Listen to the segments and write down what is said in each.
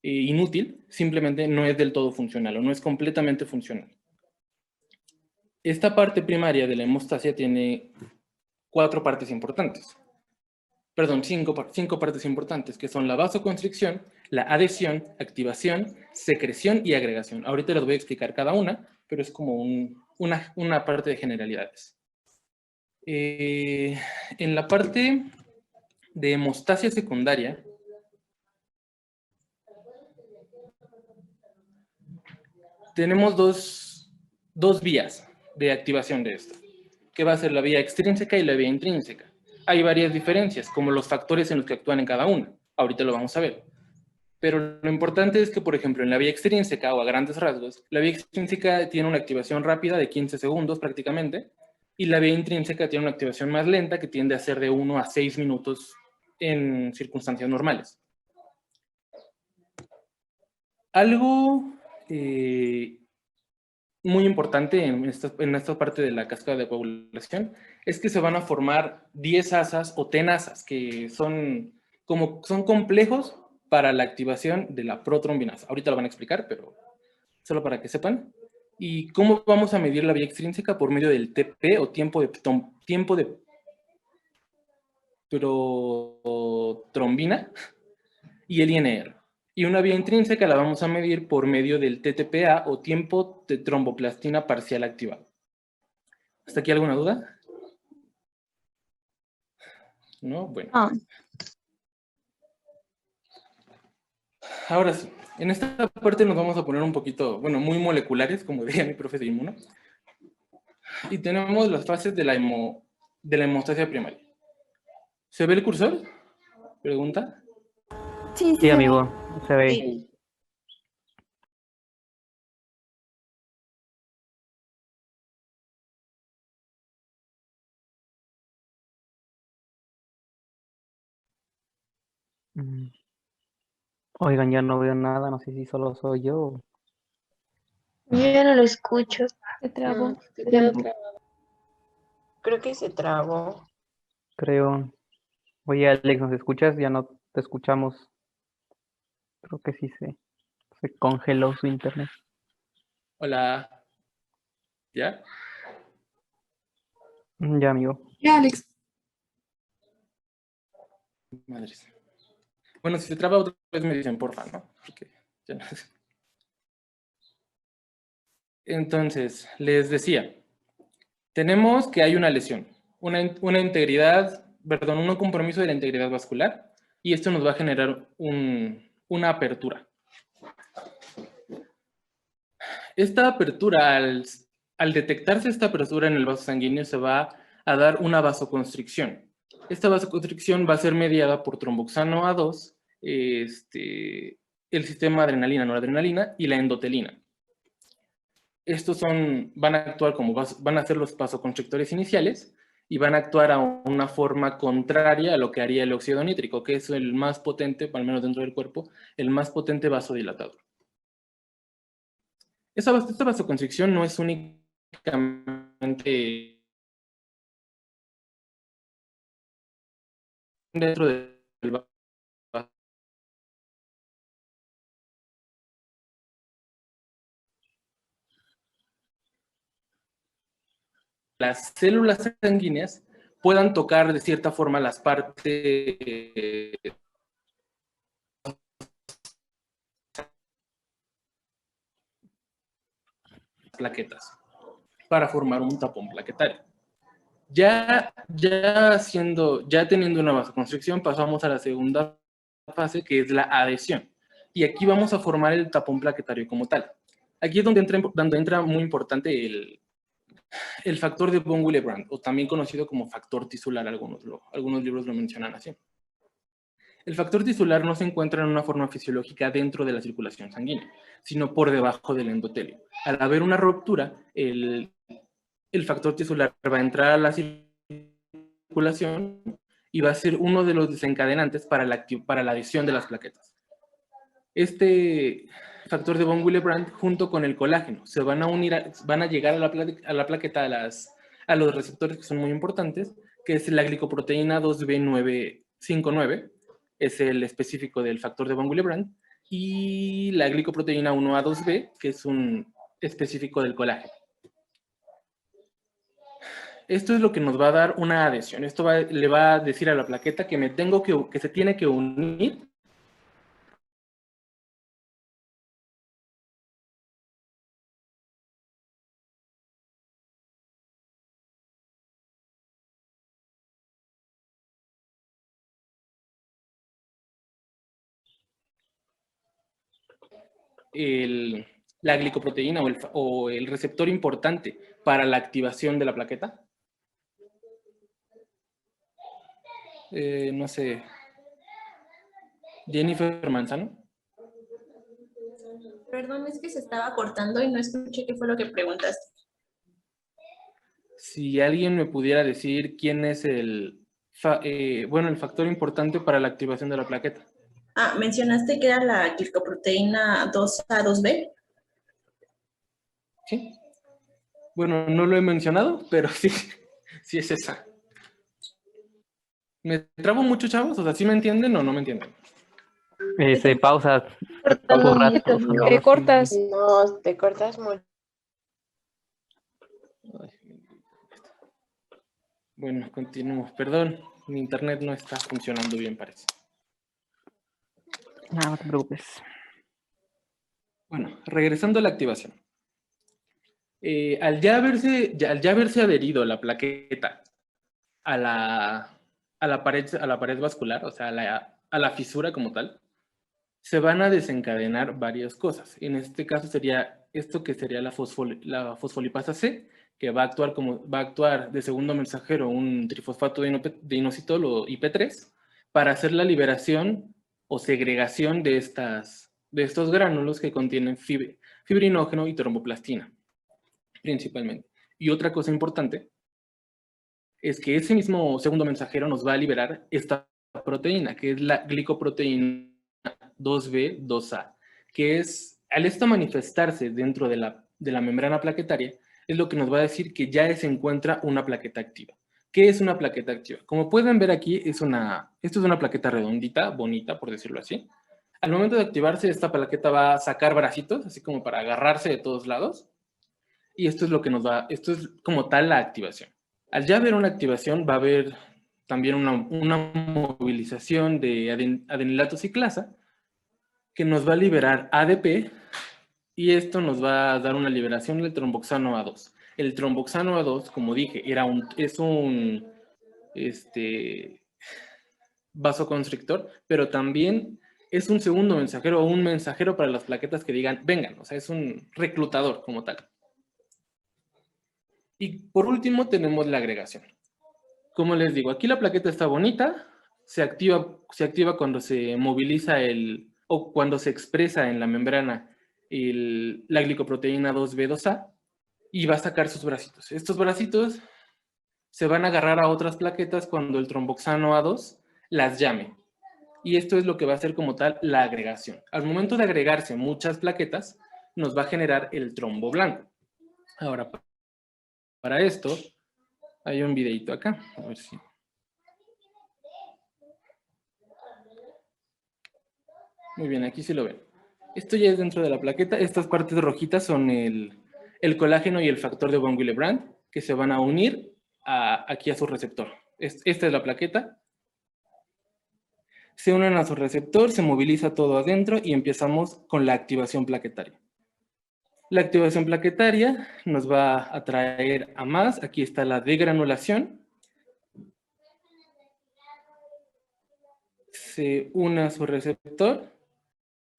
inútil, simplemente no es del todo funcional o no es completamente funcional. Esta parte primaria de la hemostasia tiene cinco partes importantes, que son la vasoconstricción, la adhesión, activación, secreción y agregación. Ahorita les voy a explicar cada una, pero es como una parte de generalidades. En la parte de hemostasia secundaria, tenemos dos vías de activación de esto, que va a ser la vía extrínseca y la vía intrínseca. Hay varias diferencias, como los factores en los que actúan en cada una. Ahorita lo vamos a ver. Pero lo importante es que, por ejemplo, en la vía extrínseca, o a grandes rasgos, la vía extrínseca tiene una activación rápida de 15 segundos prácticamente, y la vía intrínseca tiene una activación más lenta que tiende a ser de 1 a 6 minutos en circunstancias normales. Algo muy importante en esta parte de la cascada de coagulación es que se van a formar 10 asas o tenasas, que son complejos para la activación de la protrombinasa. Ahorita lo van a explicar, pero solo para que sepan. ¿Y cómo vamos a medir la vía extrínseca? Por medio del TP o tiempo de protrombina y el INR. Y una vía intrínseca la vamos a medir por medio del TTPA o tiempo de tromboplastina parcial activado. ¿Hasta aquí alguna duda? ¿No? Bueno. Ahora sí, en esta parte nos vamos a poner un poquito, bueno, muy moleculares, como diría mi profe de inmuno. Y tenemos las fases de la hemostasia primaria. ¿Se ve el cursor? ¿Pregunta? Sí, amigo, se ve. Sí. Oigan, ya no veo nada, no sé si solo soy yo. Yo ya no lo escucho. Se trabó. No, se quedó trabado. Creo que se trabó. Creo. Oye, Alex, ¿nos escuchas? Ya no te escuchamos. Creo que sí se congeló su internet. Hola. ¿Ya? Ya, amigo. Ya, Alex. Madres. Bueno, si se traba otra vez me dicen porfa, ¿no? Porque ya no sé. Entonces, les decía, tenemos que hay una lesión, una integridad, perdón, un compromiso de la integridad vascular, y esto nos va a generar una apertura. Esta apertura, al detectarse esta apertura en el vaso sanguíneo, se va a dar una vasoconstricción. Esta vasoconstricción va a ser mediada por tromboxano A2, el sistema adrenalina-noradrenalina y la endotelina. Estos van a actuar van a ser los vasoconstrictores iniciales y van a actuar a una forma contraria a lo que haría el óxido nítrico, que es el más potente, al menos dentro del cuerpo, el más potente vasodilatador. Esta vasoconstricción no es únicamente dentro del vaso. Las células sanguíneas puedan tocar de cierta forma las partes plaquetas para formar un tapón plaquetario. Ya teniendo una vasoconstricción, pasamos a la segunda fase, que es la adhesión. Y aquí vamos a formar el tapón plaquetario como tal. Aquí es donde entra muy importante el factor de von Willebrand, o también conocido como factor tisular, algunos libros lo mencionan así. El factor tisular no se encuentra en una forma fisiológica dentro de la circulación sanguínea, sino por debajo del endotelio. Al haber una ruptura, el factor tisular va a entrar a la circulación y va a ser uno de los desencadenantes para la adhesión de las plaquetas. Este factor de von Willebrand junto con el colágeno se van a unir, van a llegar a la plaqueta a los receptores que son muy importantes, que es la glicoproteína 2B959, es el específico del factor de von Willebrand, y la glicoproteína 1A2B, que es un específico del colágeno. Esto es lo que nos va a dar una adhesión. Esto le va a decir a la plaqueta que se tiene que unir la glicoproteína o el receptor importante para la activación de la plaqueta. No sé, Jennifer Manzano. Perdón, es que se estaba cortando y no escuché qué fue lo que preguntaste. Si alguien me pudiera decir quién es el factor importante para la activación de la plaqueta. Ah, mencionaste que era la glicoproteína 2A2B. Sí. Bueno, no lo he mencionado, pero sí, sí es esa. ¿Me trabo mucho, chavos? O sea, ¿sí me entienden o no me entienden? Se pausa Cortando un rato. mucho. sonoro, cortas. No, te cortas mucho. Bueno, continuamos. Perdón, mi internet no está funcionando bien, parece. No, no te preocupes. Bueno, regresando a la activación. Al ya haberse adherido la plaqueta a la pared vascular, o sea, a la fisura como tal, se van a desencadenar varias cosas. En este caso sería esto que sería la fosfolipasa C, que va a actuar de segundo mensajero un trifosfato de inositol o IP3 para hacer la liberación o segregación de estos gránulos que contienen fibrinógeno y tromboplastina, principalmente. Y otra cosa importante es que ese mismo segundo mensajero nos va a liberar esta proteína, que es la glicoproteína 2B, 2A, que es, al esto manifestarse dentro de la membrana plaquetaria, es lo que nos va a decir que ya se encuentra una plaqueta activa. ¿Qué es una plaqueta activa? Como pueden ver aquí, esto es una plaqueta redondita, bonita, por decirlo así. Al momento de activarse, esta plaqueta va a sacar bracitos, así como para agarrarse de todos lados. Y esto es como tal la activación. Al ya haber una activación, va a haber también una movilización de adenilato ciclasa que nos va a liberar ADP y esto nos va a dar una liberación del tromboxano A2. El tromboxano A2, como dije, es un vasoconstrictor, pero también es un segundo mensajero o un mensajero para las plaquetas que digan, vengan, o sea, es un reclutador como tal. Y por último tenemos la agregación. Como les digo, aquí la plaqueta está bonita, se activa cuando se moviliza o cuando se expresa en la membrana la glicoproteína 2B2A y va a sacar sus bracitos. Estos bracitos se van a agarrar a otras plaquetas cuando el tromboxano A2 las llame. Y esto es lo que va a hacer como tal la agregación. Al momento de agregarse muchas plaquetas, nos va a generar el trombo blanco. Ahora, para esto, hay un videito acá. A ver si... Muy bien, aquí sí lo ven. Esto ya es dentro de la plaqueta. Estas partes rojitas son el colágeno y el factor de von Willebrand, que se van a unir aquí a su receptor. Esta es la plaqueta. Se unen a su receptor, se moviliza todo adentro y empezamos con la activación plaquetaria. La activación plaquetaria nos va a atraer a más. Aquí está la degranulación. Se une a su receptor,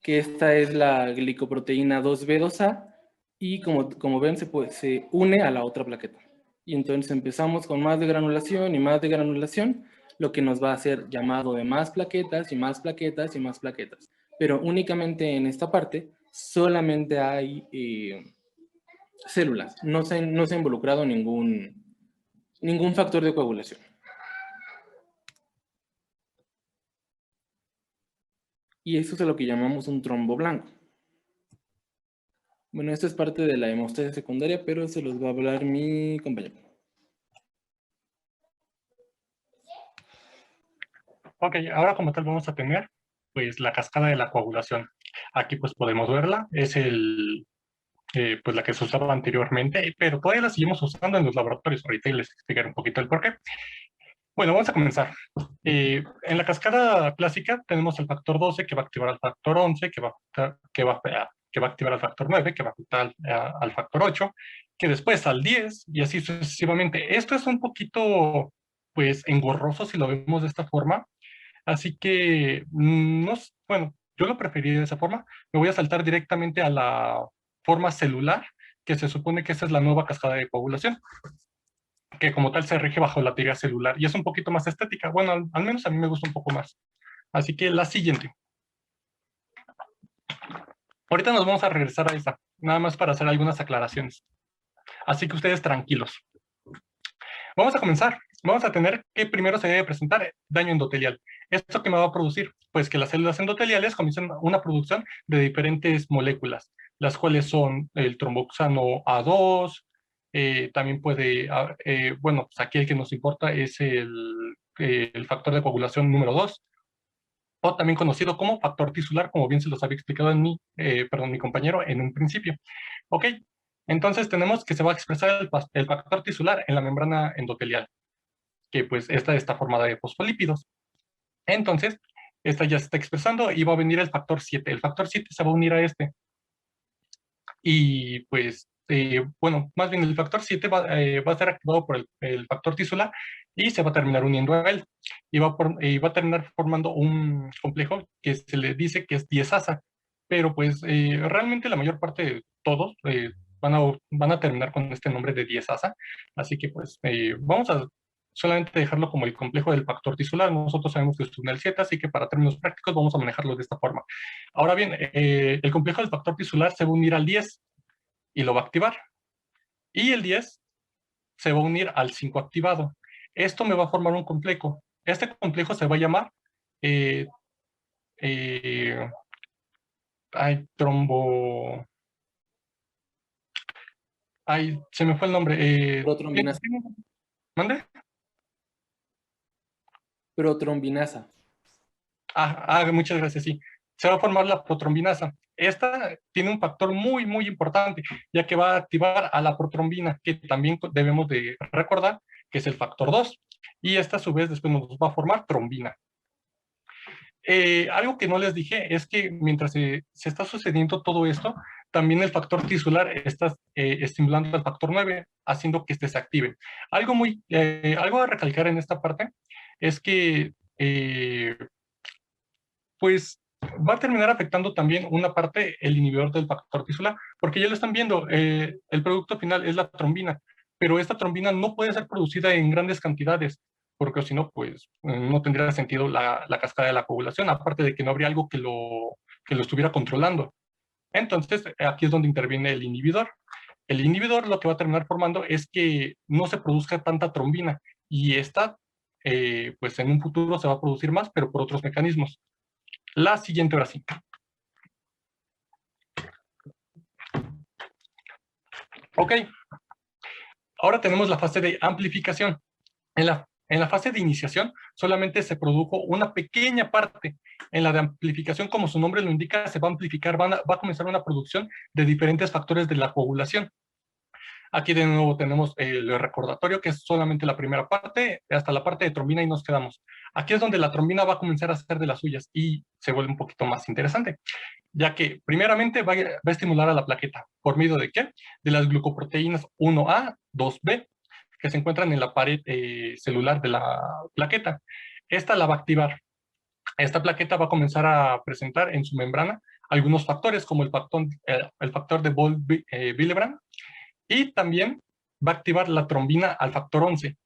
que esta es la glicoproteína 2B2A, y como ven, se une a la otra plaqueta. Y entonces empezamos con más degranulación y más degranulación, lo que nos va a hacer llamado de más plaquetas y más plaquetas y más plaquetas. Pero únicamente en esta parte solamente hay células, no se ha involucrado ningún factor de coagulación. Y eso es lo que llamamos un trombo blanco. Bueno, esto es parte de la hemostasia secundaria, pero se los va a hablar mi compañero. Ok, ahora como tal vamos a tener pues la cascada de la coagulación. Aquí pues podemos verla, es pues la que se usaba anteriormente, pero todavía la seguimos usando en los laboratorios. Ahorita les explicaré un poquito el porqué. Bueno, vamos a comenzar. En la cascada clásica tenemos el factor 12 que va a activar al factor 11, que va a activar al factor 9, que va a afectar al factor 8, que después al 10 y así sucesivamente. Esto es un poquito, pues, engorroso si lo vemos de esta forma. Así que, bueno, yo lo preferiría de esa forma. Me voy a saltar directamente a la forma celular, que se supone que esa es la nueva cascada de coagulación, que como tal se rige bajo la teoría celular y es un poquito más estética. Bueno, al menos a mí me gusta un poco más. Así que la siguiente. Ahorita nos vamos a regresar a esa, nada más para hacer algunas aclaraciones. Así que ustedes tranquilos. Vamos a comenzar. Vamos a tener que primero se debe presentar daño endotelial. ¿Esto qué me va a producir? Pues que las células endoteliales comienzan una producción de diferentes moléculas, las cuales son el tromboxano A2, también puede, bueno, pues aquí el que nos importa es el factor de coagulación número 2, o también conocido como factor tisular, como bien se los había explicado en mi compañero en un principio. Ok, entonces tenemos que se va a expresar el factor tisular en la membrana endotelial, que pues esta está formada de fosfolípidos. Entonces, esta ya se está expresando y va a venir el factor 7. El factor 7 se va a unir a este. Y pues, bueno, más bien el factor 7 va a ser activado por el factor tisular y se va a terminar uniendo a él. Y va a terminar formando un complejo que se le dice que es diezasa. Pero pues realmente la mayor parte de todos van a terminar con este nombre de diezasa. Así que pues vamos a solamente dejarlo como el complejo del factor tisular. Nosotros sabemos que es un el 7, así que para términos prácticos vamos a manejarlo de esta forma. Ahora bien, el complejo del factor tisular se va a unir al 10 y lo va a activar. Y el 10 se va a unir al 5 activado. Esto me va a formar un complejo. Este complejo se va a llamar trombo... se me fue el nombre. Protrombinasa. ¿Mande? Protrombinasa. Muchas gracias, sí. Se va a formar la protrombinasa. Esta tiene un factor muy, muy importante, ya que va a activar a la protrombina, que también debemos de recordar que es el factor 2. Y esta, a su vez, después nos va a formar trombina. Algo que no les dije es que mientras se está sucediendo todo esto, también el factor tisular está estimulando al factor 9, haciendo que este se active. Algo a recalcar en esta parte es que pues va a terminar afectando también una parte el inhibidor del factor tisular, porque ya lo están viendo, el producto final es la trombina, pero esta trombina no puede ser producida en grandes cantidades, porque si no, pues no tendría sentido la cascada de la coagulación, aparte de que no habría algo que lo estuviera controlando. Entonces, aquí es donde interviene el inhibidor. El inhibidor lo que va a terminar formando es que no se produzca tanta trombina, y esta, pues en un futuro se va a producir más, pero por otros mecanismos. La siguiente oración. Ok. Ahora tenemos la fase de amplificación. En la fase de iniciación solamente se produjo una pequeña parte. En la de amplificación, como su nombre lo indica, se va a amplificar, va a comenzar una producción de diferentes factores de la coagulación. Aquí de nuevo tenemos el recordatorio, que es solamente la primera parte, hasta la parte de trombina y nos quedamos. Aquí es donde la trombina va a comenzar a hacer de las suyas y se vuelve un poquito más interesante, ya que primeramente va a estimular a la plaqueta. ¿Por medio de qué? De las glucoproteínas 1A, 2B, que se encuentran en la pared celular de la plaqueta. Esta la va a activar. Esta plaqueta va a comenzar a presentar en su membrana algunos factores, como el factor de Bol-Willebrand, y también va a activar la trombina al factor 11.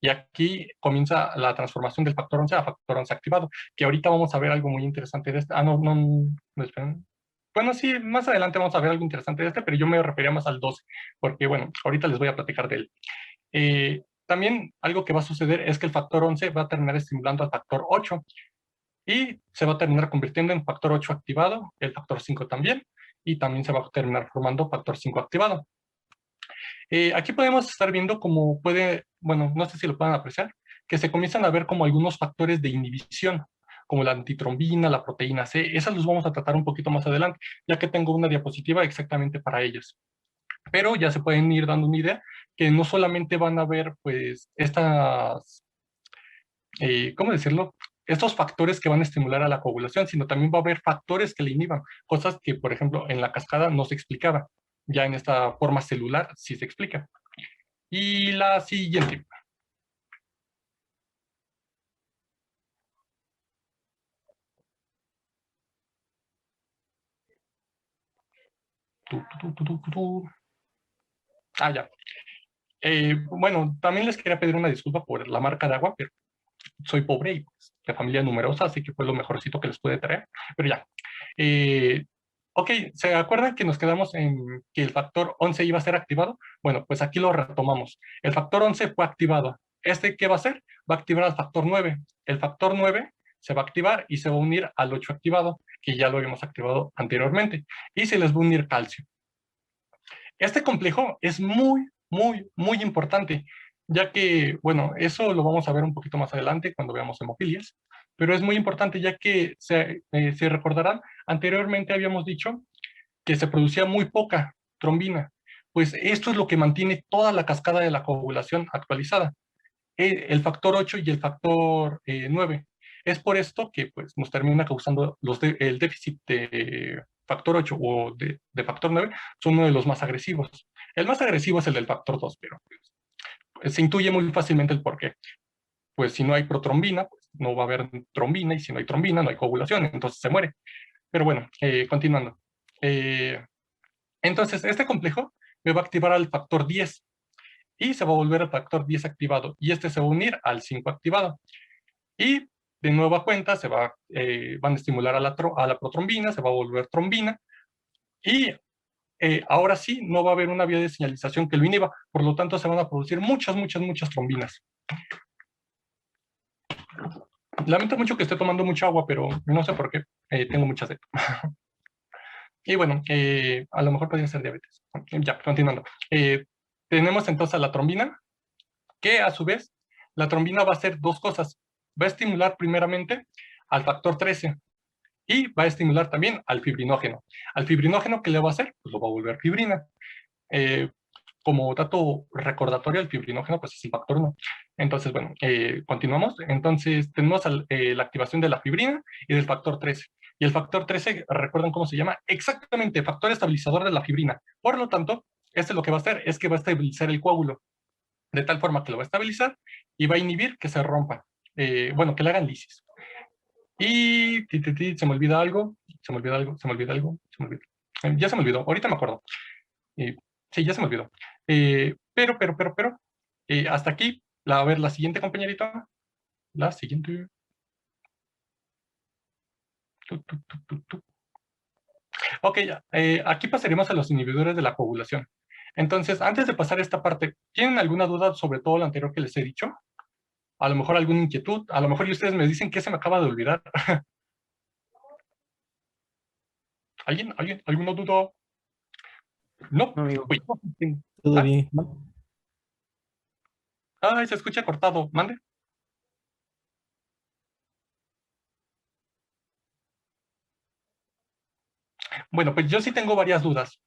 Y aquí comienza la transformación del factor 11 a factor 11 activado, que ahorita vamos a ver algo muy interesante de este. No, esperen. Bueno, sí, más adelante vamos a ver algo interesante de este, pero yo me refería más al 12, porque bueno, ahorita les voy a platicar de él. También algo que va a suceder es que el factor 11 va a terminar estimulando al factor 8 y se va a terminar convirtiendo en factor 8 activado, el factor 5 también, y también se va a terminar formando factor 5 activado. Aquí podemos estar viendo cómo bueno, no sé si lo pueden apreciar, que se comienzan a ver como algunos factores de inhibición, como la antitrombina, la proteína C. Esas los vamos a tratar un poquito más adelante, ya que tengo una diapositiva exactamente para ellas. Pero ya se pueden ir dando una idea que no solamente van a ver, pues, estas, ¿cómo decirlo? Estos factores que van a estimular a la coagulación, sino también va a haber factores que le inhiban, cosas que, por ejemplo, en la cascada no se explicaba. Ya en esta forma celular sí se explica. Y la siguiente. Ah, ya. Bueno, también les quería pedir una disculpa por la marca de agua, pero soy pobre y pues, de familia numerosa, así que fue lo mejorcito que les pude traer. Pero ya. Ok, ¿se acuerdan que nos quedamos en que el factor 11 iba a ser activado? Bueno, pues aquí lo retomamos. El factor 11 fue activado. ¿Este qué va a hacer? Va a activar al factor 9. El factor 9 se va a activar y se va a unir al 8 activado, que ya lo habíamos activado anteriormente. Y se les va a unir calcio. Este complejo es muy importante, ya que, bueno, eso lo vamos a ver un poquito más adelante cuando veamos hemofilias, pero es muy importante ya que, se recordarán, anteriormente habíamos dicho que se producía muy poca trombina, pues esto es lo que mantiene toda la cascada de la coagulación actualizada, el factor 8 y el factor 9. Es por esto que pues, nos termina causando el déficit de factor 8 o de factor 9, son uno de los más agresivos. El más agresivo es el del factor 2, pero pues, se intuye muy fácilmente el porqué. Pues si no hay protrombina, pues no va a haber trombina, y si no hay trombina, no hay coagulación, entonces se muere. Pero bueno, continuando. Entonces, este complejo me va a activar al factor 10 y se va a volver al factor 10 activado, y este se va a unir al 5 activado. Y de nueva cuenta van a estimular a la protrombina, se va a volver trombina, y ahora sí no va a haber una vía de señalización que lo inhiba, por lo tanto se van a producir muchas trombinas. Lamento mucho que esté tomando mucha agua, pero no sé por qué, tengo mucha sed. Y bueno, a lo mejor podría ser diabetes. Ya, continuando. Tenemos entonces a la trombina, que a su vez, la trombina va a hacer dos cosas. Va a estimular primeramente al factor 13 y va a estimular también al fibrinógeno. Al fibrinógeno, ¿qué le va a hacer? Pues lo va a volver fibrina. Como dato recordatorio, el fibrinógeno pues es el factor 1. Entonces, bueno, continuamos. Entonces, tenemos la activación de la fibrina y del factor 13. Y el factor 13, ¿recuerdan cómo se llama? Exactamente, factor estabilizador de la fibrina. Por lo tanto, este lo que va a hacer es que va a estabilizar el coágulo, de tal forma que lo va a estabilizar y va a inhibir que se rompa. Bueno, que le hagan lisis. Y se me olvida algo, ya se me olvidó, ahorita me acuerdo. Sí, ya se me olvidó. Pero, hasta aquí, a ver, la siguiente compañerita, la siguiente. Ok, ya. Aquí pasaremos a los inhibidores de la coagulación. Entonces, antes de pasar a esta parte, ¿tienen alguna duda sobre todo lo anterior que les he dicho? A lo mejor alguna inquietud, a lo mejor y ustedes me dicen que se me acaba de olvidar. ¿Alguien? ¿Alguna duda? No. No, amigo. Uy. Todo ¿Ah? bien. Ay, se escucha cortado. ¿Mande? Bueno, pues yo sí tengo varias dudas,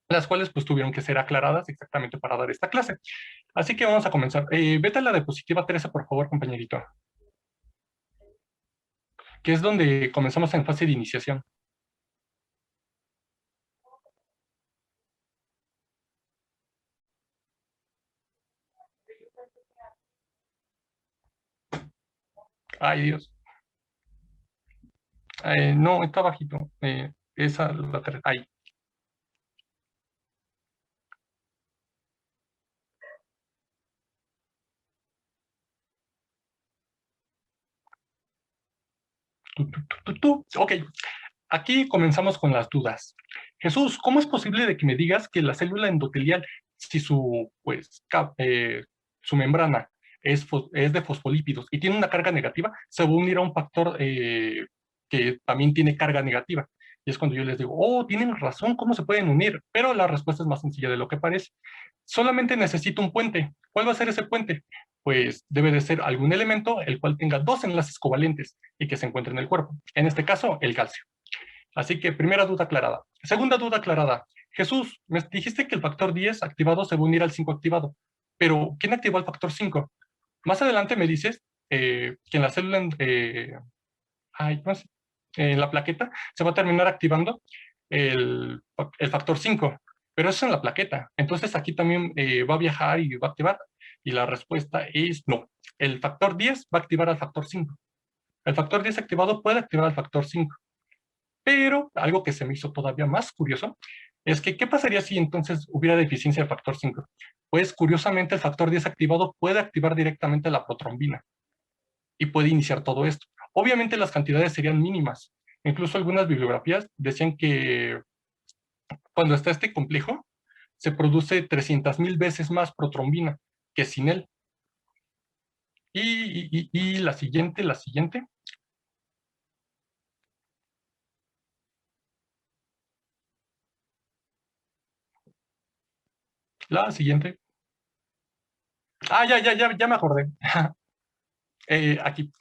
las cuales pues tuvieron que ser aclaradas exactamente para dar esta clase. Así que vamos a comenzar. Vete a la diapositiva 13, por favor, compañerito. Que es donde comenzamos en fase de iniciación. Ay, Dios. No, está bajito. Esa, la 3. Ahí. Ok, aquí comenzamos con las dudas. Jesús, ¿cómo es posible de que me digas que la célula endotelial, si su membrana es de fosfolípidos y tiene una carga negativa, se va a unir a un factor que también tiene carga negativa? Y es cuando yo les digo, oh, tienen razón, ¿cómo se pueden unir? Pero la respuesta es más sencilla de lo que parece. Solamente necesito un puente. ¿Cuál va a ser ese puente? pues debe de ser algún elemento el cual tenga 2 enlaces covalentes y que se encuentre en el cuerpo. En este caso, el calcio. Así que primera duda aclarada. Segunda duda aclarada. Jesús, me dijiste que el factor 10 activado se va a unir al 5 activado, pero ¿quién activó el factor 5? Más adelante me dices que en la célula, en la plaqueta, se va a terminar activando el factor 5, pero eso es en la plaqueta. Entonces aquí también va a viajar y va a activar, y la respuesta es no. El factor 10 va a activar al factor 5. El factor 10 activado puede activar al factor 5. Pero algo que se me hizo todavía más curioso es que, ¿qué pasaría si entonces hubiera deficiencia de factor 5? Pues, curiosamente, el factor 10 activado puede activar directamente la protrombina y puede iniciar todo esto. Obviamente, las cantidades serían mínimas. Incluso algunas bibliografías decían que cuando está este complejo, se produce 300,000 veces más protrombina que sin él. Y la siguiente. La siguiente. Ya me acordé. Aquí.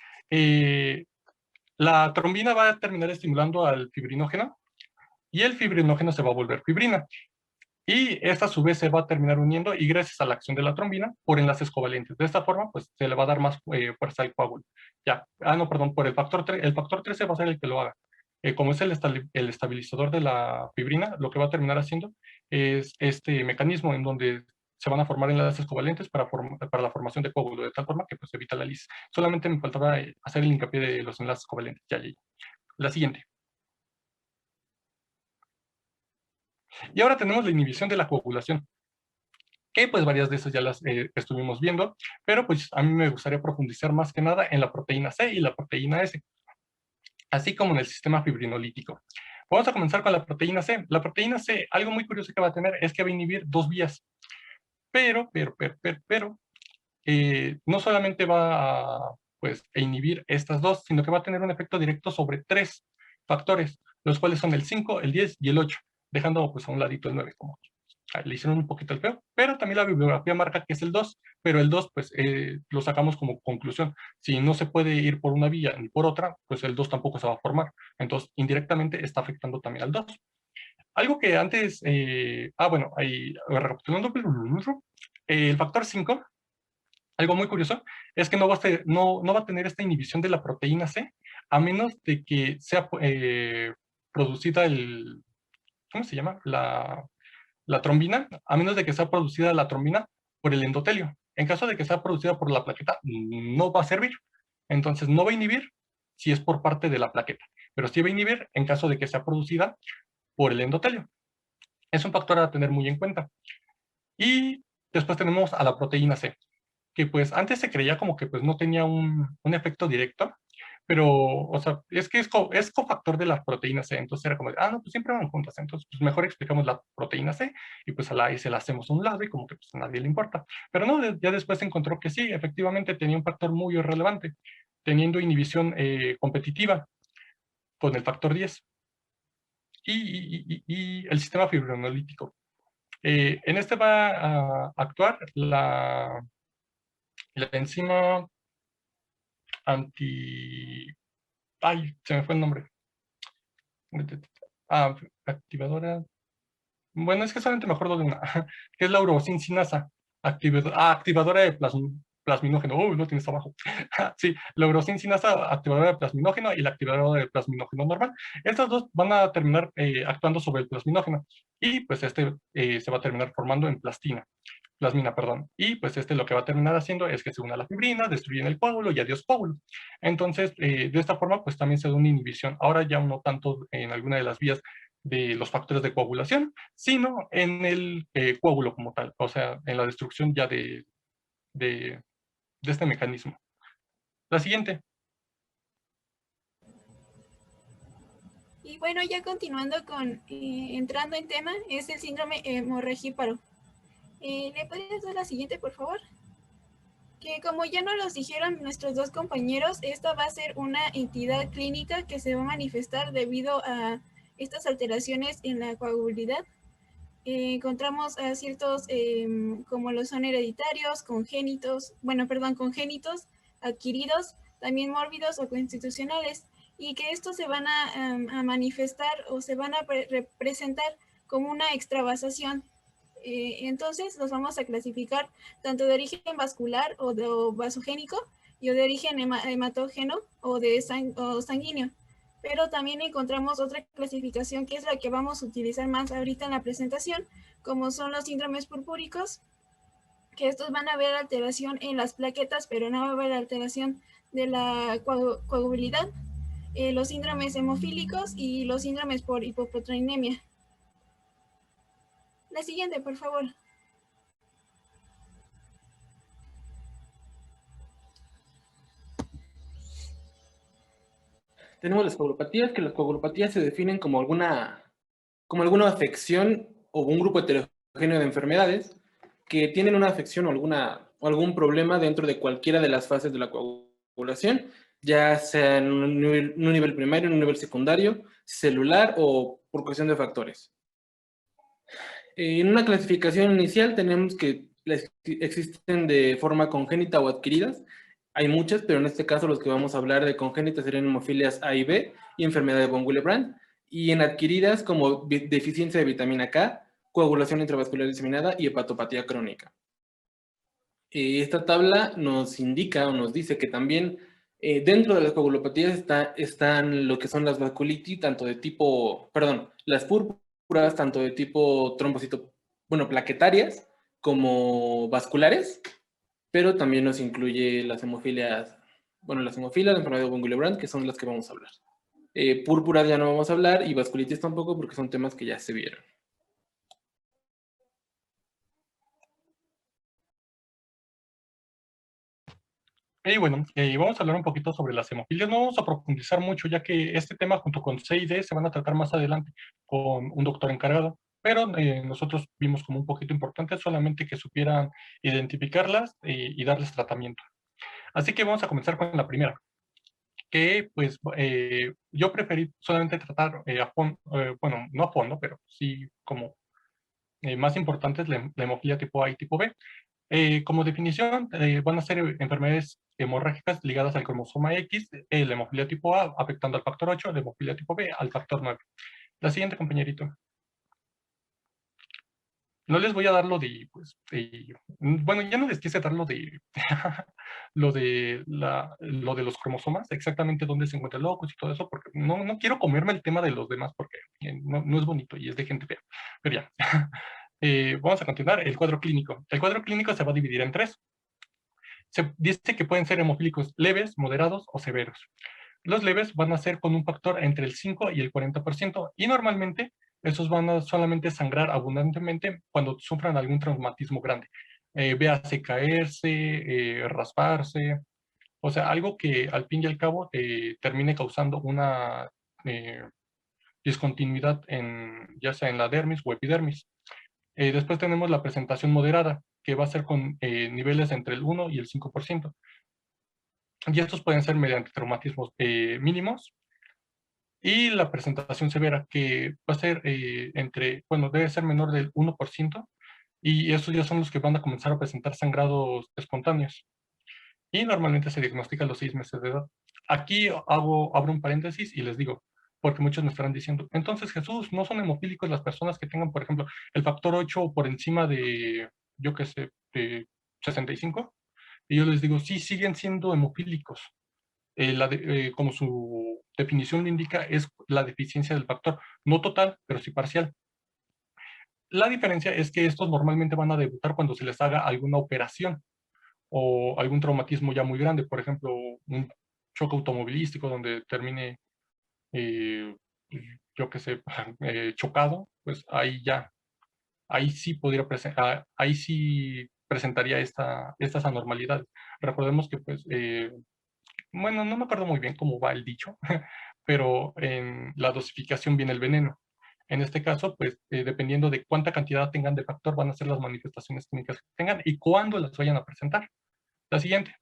La trombina va a terminar estimulando al fibrinógeno y el fibrinógeno se va a volver fibrina. Y esta a su vez se va a terminar uniendo y gracias a la acción de la trombina por enlaces covalentes. De esta forma, pues se le va a dar más fuerza al coágulo. Ya, no, perdón, por el factor 3. El factor 13 va a ser el que lo haga. Como es el estabilizador de la fibrina, lo que va a terminar haciendo es este mecanismo en donde se van a formar enlaces covalentes para la formación de coágulo, de tal forma que pues evita la lisis. Solamente me faltaba hacer el hincapié de los enlaces covalentes. Ya. La siguiente. Y ahora tenemos la inhibición de la coagulación, que pues varias de esas ya las estuvimos viendo, pero pues a mí me gustaría profundizar más que nada en la proteína C y la proteína S, así como en el sistema fibrinolítico. Vamos a comenzar con la proteína C. La proteína C, algo muy curioso que va a tener es que va a inhibir 2 vías, pero no solamente va a pues, inhibir estas 2, sino que va a tener un efecto directo sobre 3 factores, los cuales son el 5, el 10 y el 8, dejando pues a un ladito el 9, como le hicieron un poquito el feo, pero también la bibliografía marca que es el 2, pero el 2 pues lo sacamos como conclusión. Si no se puede ir por una vía ni por otra, pues el 2 tampoco se va a formar. Entonces, indirectamente está afectando también al 2. Algo que antes, bueno, ahí recapitulando, el factor 5, algo muy curioso, es que no va a tener esta inhibición de la proteína C, a menos de que sea producida ¿cómo se llama? La trombina, a menos de que sea producida la trombina por el endotelio. En caso de que sea producida por la plaqueta, no va a servir. Entonces, no va a inhibir si es por parte de la plaqueta, pero sí va a inhibir en caso de que sea producida por el endotelio. Es un factor a tener muy en cuenta. Y después tenemos a la proteína C, que pues antes se creía como que pues no tenía un efecto directo, pero, o sea, es que es cofactor de la proteína C, entonces era como, no, pues siempre van juntas, entonces pues mejor explicamos la proteína C y pues a la S la hacemos a un lado y como que pues a nadie le importa. Pero no, ya después se encontró que sí, efectivamente tenía un factor muy relevante, teniendo inhibición competitiva con el factor 10 y el sistema fibrinolítico. En este va a actuar la enzima se me fue el nombre. Activadora. Bueno, es que solamente me acuerdo de una, que es la urosincinasa, activadora de plasminógeno. Lo tienes abajo. Sí, la urosincinasa, activadora de plasminógeno, y la activadora de plasminógeno normal. Estas dos van a terminar actuando sobre el plasminógeno, y pues se va a terminar formando en plasmina, perdón. Y pues lo que va a terminar haciendo es que se une a la fibrina, destruyen el coágulo y adiós coágulo. Entonces, de esta forma, pues también se da una inhibición. Ahora ya no tanto en alguna de las vías de los factores de coagulación, sino en el coágulo como tal, o sea, en la destrucción ya de este mecanismo. La siguiente. Y bueno, ya continuando con, entrando en tema, es el síndrome hemorragíparo. ¿Le puedes dar la siguiente, por favor? Que como ya nos los dijeron nuestros dos compañeros, esta va a ser una entidad clínica que se va a manifestar debido a estas alteraciones en la coagulabilidad. encontramos a ciertos, como los son hereditarios, congénitos, congénitos, adquiridos, también mórbidos o constitucionales, y que estos se van a manifestar o se van a representar como una extravasación. Entonces los vamos a clasificar tanto de origen vascular o vasogénico y de origen hematógeno o sanguíneo. Pero también encontramos otra clasificación que es la que vamos a utilizar más ahorita en la presentación, como son los síndromes purpúricos, que estos van a ver alteración en las plaquetas, pero no va a haber alteración de la coagulabilidad, los síndromes hemofílicos y los síndromes por hipoproteinemia. La siguiente, por favor. Tenemos las coagulopatías, que las coagulopatías se definen como alguna afección o un grupo heterogéneo de enfermedades que tienen una afección o algún problema dentro de cualquiera de las fases de la coagulación, ya sea en un nivel primario, en un nivel secundario, celular o por cuestión de factores. En una clasificación inicial tenemos que existen de forma congénita o adquiridas. Hay muchas, pero en este caso los que vamos a hablar de congénitas serían hemofilias A y B y enfermedad de von Willebrand. Y en adquiridas como deficiencia de vitamina K, coagulación intravascular diseminada y hepatopatía crónica. Esta tabla nos indica o nos dice que también dentro de las coagulopatías están lo que son las vasculitis, tanto de tipo, las púrpuras, tanto de tipo plaquetarias como vasculares, pero también nos incluye las hemofilias, la enfermedad de von Willebrand, que son las que vamos a hablar. Púrpuras ya no vamos a hablar y vasculitis tampoco porque son temas que ya se vieron. Y bueno, vamos a hablar un poquito sobre las hemofilias. No vamos a profundizar mucho, ya que este tema junto con C y D se van a tratar más adelante con un doctor encargado. Pero nosotros vimos como un poquito importante solamente que supieran identificarlas y darles tratamiento. Así que vamos a comenzar con la primera, que pues yo preferí solamente tratar bueno, no a fondo, pero sí como más importantes la hemofilia tipo A y tipo B. Como definición, van a ser enfermedades hemorrágicas ligadas al cromosoma X, la hemofilia tipo A afectando al factor 8, la hemofilia tipo B al factor 9. La siguiente, compañerito. No les voy a dar lo de, bueno, ya no les quise dar lo de, lo de los cromosomas, exactamente dónde se encuentra el locus y todo eso, porque no quiero comerme el tema de los demás, porque no es bonito y es de gente fea. Pero ya, vamos a continuar. El cuadro clínico. El cuadro clínico se va a dividir en 3. Se dice que pueden ser hemofílicos leves, moderados o severos. Los leves van a ser con un factor entre el 5 y el 40%, y normalmente esos van a solamente sangrar abundantemente cuando sufran algún traumatismo grande. Véase caerse, rasparse, o sea, algo que al fin y al cabo termine causando una discontinuidad ya sea en la dermis o epidermis. Después tenemos la presentación moderada, que va a ser con niveles entre el 1 y el 5%. Y estos pueden ser mediante traumatismos mínimos. Y la presentación severa, que va a ser debe ser menor del 1%, y estos ya son los que van a comenzar a presentar sangrados espontáneos. Y normalmente se diagnostica a los 6 meses de edad. Aquí abro un paréntesis y les digo, porque muchos me estarán diciendo, entonces Jesús, ¿no son hemofílicos las personas que tengan, por ejemplo, el factor 8 por encima de, yo qué sé, de 65? Y yo les digo, sí, siguen siendo hemofílicos. Como su definición lo indica, es la deficiencia del factor, no total, pero sí parcial. La diferencia es que estos normalmente van a debutar cuando se les haga alguna operación o algún traumatismo ya muy grande, por ejemplo, un choque automovilístico donde termine, yo qué sé, chocado, pues ahí sí ahí sí presentaría estas anormalidades. Recordemos que, pues, bueno, no me acuerdo muy bien cómo va el dicho, pero en la dosificación viene el veneno. En este caso, pues, dependiendo de cuánta cantidad tengan de factor, van a ser las manifestaciones clínicas que tengan y cuándo las vayan a presentar. La siguiente.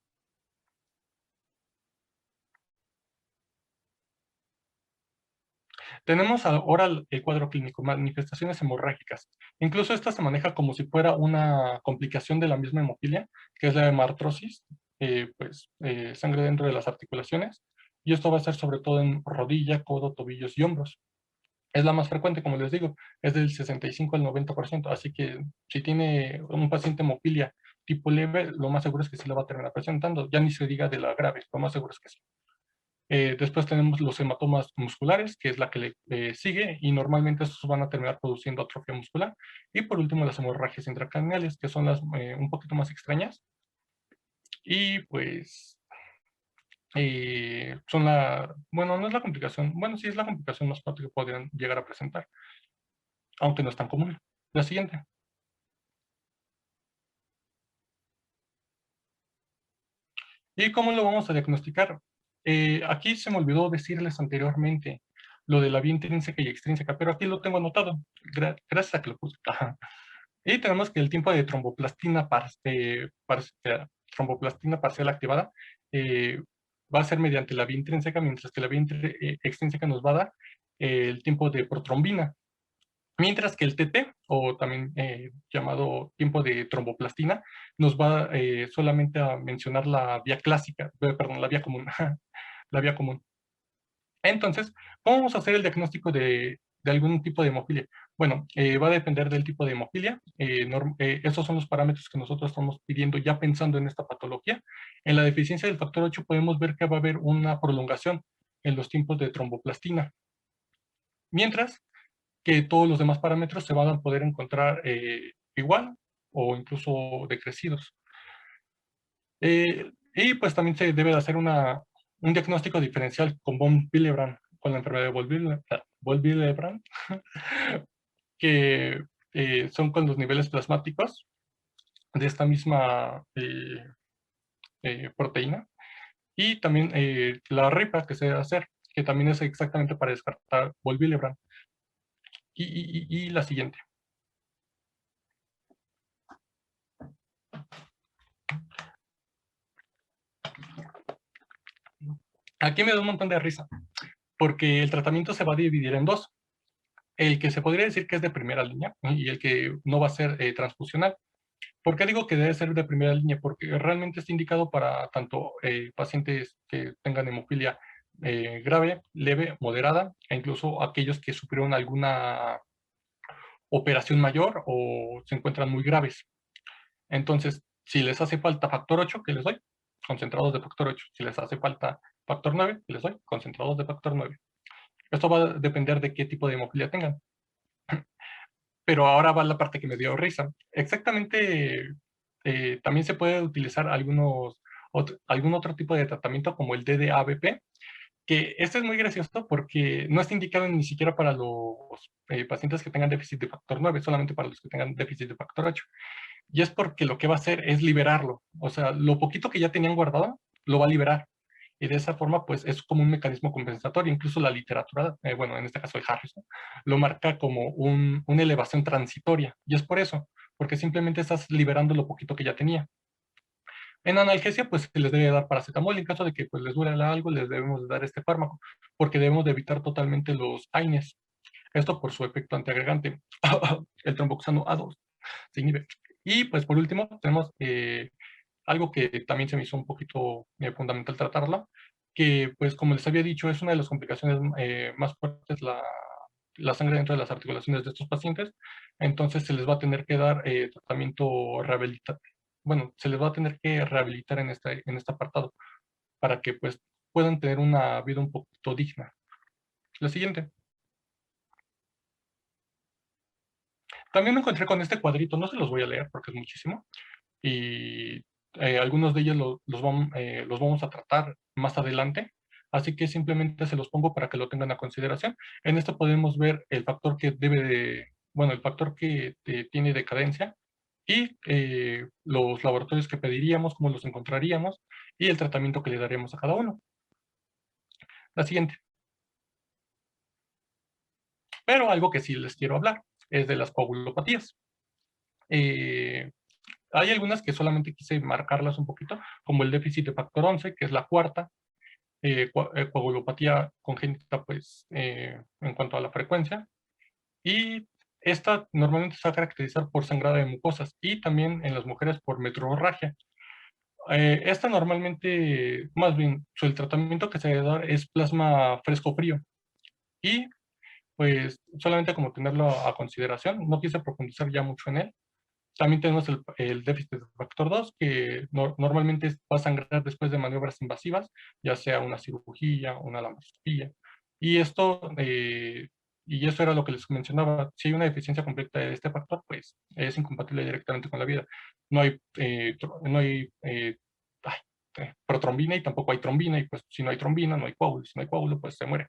Tenemos ahora el cuadro clínico, manifestaciones hemorrágicas. Incluso esta se maneja como si fuera una complicación de la misma hemofilia, que es la hemartrosis, sangre dentro de las articulaciones, y esto va a ser sobre todo en rodilla, codo, tobillos y hombros. Es la más frecuente, como les digo, es del 65 al 90%, así que si tiene un paciente hemofilia tipo leve, lo más seguro es que sí la va a terminar presentando, ya ni se diga de la grave, lo más seguro es que sí. Después tenemos los hematomas musculares, que es la que le sigue, y normalmente estos van a terminar produciendo atrofia muscular. Y por último, las hemorragias intracraneales, que son las un poquito más extrañas. Y pues son bueno, no es la complicación, bueno, sí es la complicación más fuerte que podrían llegar a presentar, aunque no es tan común. La siguiente. ¿Y cómo lo vamos a diagnosticar? Aquí se me olvidó decirles anteriormente lo de la vía intrínseca y extrínseca, pero aquí lo tengo anotado, gracias a que lo puse. Ajá. Y tenemos que el tiempo de tromboplastina parcial activada va a ser mediante la vía intrínseca, mientras que la vía extrínseca nos va a dar el tiempo de protrombina. Mientras que el TT, o también llamado tiempo de tromboplastina, nos va solamente a mencionar la vía clásica, perdón, la vía común. La vía común. Entonces, ¿cómo vamos a hacer el diagnóstico de algún tipo de hemofilia? Bueno, va a depender del tipo de hemofilia. Esos son los parámetros que nosotros estamos pidiendo ya pensando en esta patología. En la deficiencia del factor 8 podemos ver que va a haber una prolongación en los tiempos de tromboplastina. Mientras que todos los demás parámetros se van a poder encontrar igual o incluso decrecidos. Y pues también se debe de hacer un diagnóstico diferencial con von Willebrand, con la enfermedad de von Willebrand, que son con los niveles plasmáticos de esta misma proteína. Y también la RIPA que se debe hacer, que también es exactamente para descartar von Willebrand. Y la siguiente. Aquí me da un montón de risa, porque el tratamiento se va a dividir en dos. El que se podría decir que es de primera línea y el que no va a ser transfusional. ¿Por qué digo que debe ser de primera línea? Porque realmente está indicado para tanto pacientes que tengan hemofilia grave, leve, moderada, e incluso aquellos que sufrieron alguna operación mayor o se encuentran muy graves. Entonces, si les hace falta factor 8, ¿qué les doy? Concentrados de factor 8. Si les hace falta factor 9, ¿qué les doy? Concentrados de factor 9. Esto va a depender de qué tipo de hemofilia tengan. Pero ahora va la parte que me dio risa. Exactamente, también se puede utilizar algún otro tipo de tratamiento como el DDABP, que este es muy gracioso porque no está indicado ni siquiera para los pacientes que tengan déficit de factor 9, solamente para los que tengan déficit de factor 8. Y es porque lo que va a hacer es liberarlo. O sea, lo poquito que ya tenían guardado, lo va a liberar. Y de esa forma, pues, es como un mecanismo compensatorio. Incluso la literatura, bueno, en este caso el Harrison, lo marca como una elevación transitoria. Y es por eso, porque simplemente estás liberando lo poquito que ya tenía. En analgesia, pues, se les debe dar paracetamol. En caso de que pues, les duele algo, les debemos de dar este fármaco, porque debemos de evitar totalmente los AINES. Esto por su efecto antiagregante. El tromboxano A2 se inhibe. Y, pues, por último, tenemos algo que también se me hizo un poquito fundamental tratarla, que pues como les había dicho, es una de las complicaciones más fuertes la sangre dentro de las articulaciones de estos pacientes. Entonces se les va a tener que dar tratamiento rehabilitativo. Bueno, se les va a tener que rehabilitar en este apartado para que pues puedan tener una vida un poquito digna. La siguiente. También me encontré con este cuadrito, no se los voy a leer porque es muchísimo, y algunos de ellos los vamos a tratar más adelante, así que simplemente se los pongo para que lo tengan a consideración. En esto podemos ver el factor que el factor que tiene decadencia y los laboratorios que pediríamos, cómo los encontraríamos y el tratamiento que le daríamos a cada uno. La siguiente. Pero algo que sí les quiero hablar es de las coagulopatías. Hay algunas que solamente quise marcarlas un poquito, como el déficit de factor 11, que es la cuarta, coagulopatía congénita, pues, en cuanto a la frecuencia. Y esta normalmente se va a caracterizar por sangrado de mucosas y también en las mujeres por metrorragia. Esta normalmente, más bien, el tratamiento que se debe dar es plasma fresco-frío. Y pues solamente como tenerlo a consideración, no quise profundizar ya mucho en él. También tenemos el déficit de factor 2, que normalmente va a sangrar después de maniobras invasivas, ya sea una cirugía, una laparoscopía. Y y eso era lo que les mencionaba. Si hay una deficiencia completa de este factor, pues es incompatible directamente con la vida. No hay, protrombina y tampoco hay trombina, y pues si no hay trombina, no hay coágulo. Si no hay coágulo, pues se muere.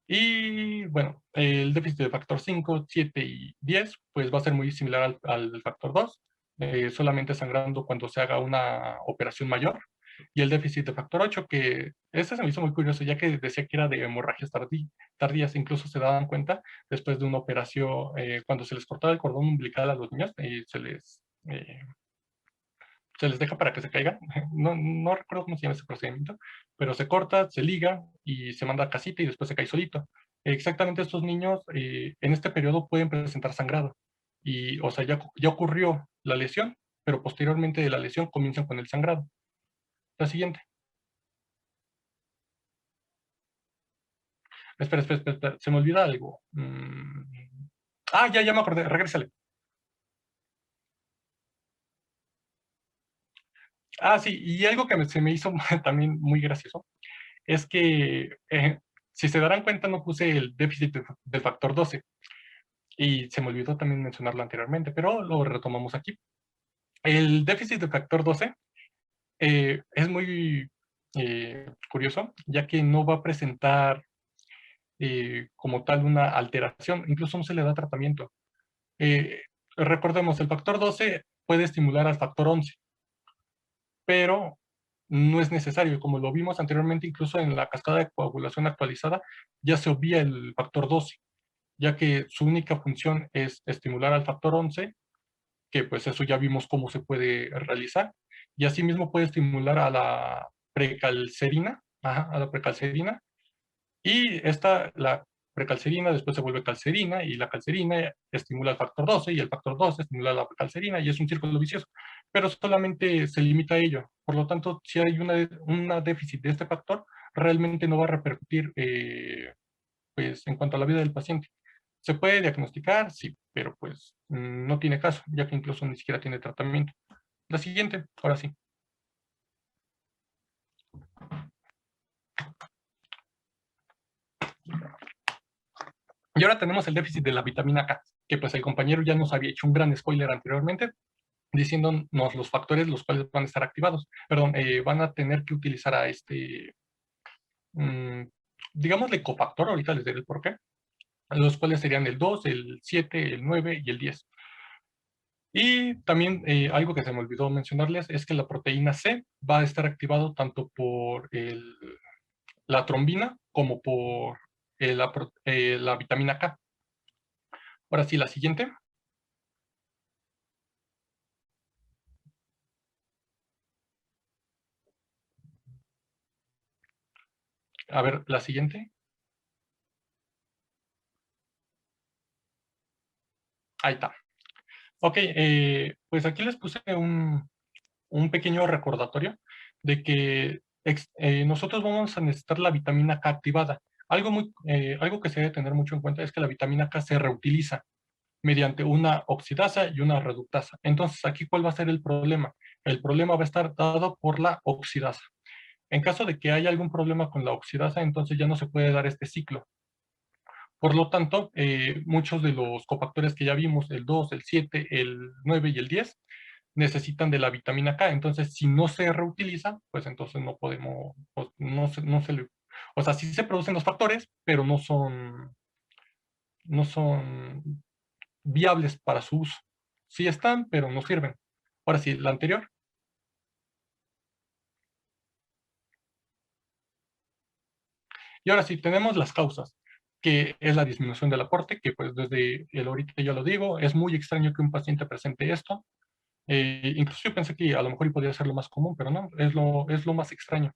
Y bueno, el déficit de factor 5, 7 y 10, pues va a ser muy similar al factor 2, solamente sangrando cuando se haga una operación mayor. Y el déficit de factor 8, que este se me hizo muy curioso, ya que decía que era de hemorragias tardías, incluso se daban cuenta después de una operación, cuando se les cortaba el cordón umbilical a los niños, se les deja para que se caigan. No recuerdo cómo se llama ese procedimiento, pero se corta, se liga y se manda a casita y después se cae solito. Exactamente, estos niños en este periodo pueden presentar sangrado. Y, o sea, ya ocurrió la lesión, pero posteriormente de la lesión comienzan con el sangrado. La siguiente. Espera, se me olvida algo. Ya me acordé, regrésale. Sí, y algo que se me hizo también muy gracioso es que, si se darán cuenta, no puse el déficit del factor 12. Y se me olvidó también mencionarlo anteriormente, pero lo retomamos aquí. El déficit de factor 12 es muy curioso, ya que no va a presentar como tal una alteración, incluso no se le da tratamiento. Recordemos, el factor 12 puede estimular al factor 11, pero no es necesario. Como lo vimos anteriormente, incluso en la cascada de coagulación actualizada, ya se obvia el factor 12, ya que su única función es estimular al factor 11, que pues eso ya vimos cómo se puede realizar, y asimismo puede estimular a la precalcerina, y la precalcerina después se vuelve calcerina, y la calcerina estimula el factor 12, y el factor 12 estimula la calcerina, y es un círculo vicioso, pero solamente se limita a ello. Por lo tanto, si hay una déficit de este factor, realmente no va a repercutir pues, en cuanto a la vida del paciente. ¿Se puede diagnosticar? Sí, pero pues no tiene caso, ya que incluso ni siquiera tiene tratamiento. La siguiente, ahora sí. Y ahora tenemos el déficit de la vitamina K, que pues el compañero ya nos había hecho un gran spoiler anteriormente, diciéndonos los factores los cuales van a estar activados. Perdón, van a tener que utilizar a digámosle cofactor, ahorita les diré el por qué, los cuales serían el 2, el 7, el 9 y el 10. Y también algo que se me olvidó mencionarles es que la proteína C va a estar activado tanto por la trombina como por la vitamina K. Ahora sí, la siguiente. A ver, la siguiente. Ahí está. Ok, pues aquí les puse un pequeño recordatorio de que nosotros vamos a necesitar la vitamina K activada. Algo que se debe tener mucho en cuenta es que la vitamina K se reutiliza mediante una oxidasa y una reductasa. Entonces, aquí, ¿cuál va a ser el problema? El problema va a estar dado por la oxidasa. En caso de que haya algún problema con la oxidasa, entonces ya no se puede dar este ciclo. Por lo tanto, muchos de los cofactores que ya vimos, el 2, el 7, el 9 y el 10, necesitan de la vitamina K. Entonces, si no se reutiliza, pues entonces no podemos, pues, o sea, sí se producen los factores, pero no son viables para su uso. Sí están, pero no sirven. Ahora sí, la anterior. Y ahora sí, tenemos las causas, que es la disminución del aporte, que pues desde el ahorita ya lo digo, es muy extraño que un paciente presente esto. Incluso yo pensé que a lo mejor podría ser lo más común, pero no, es lo más extraño.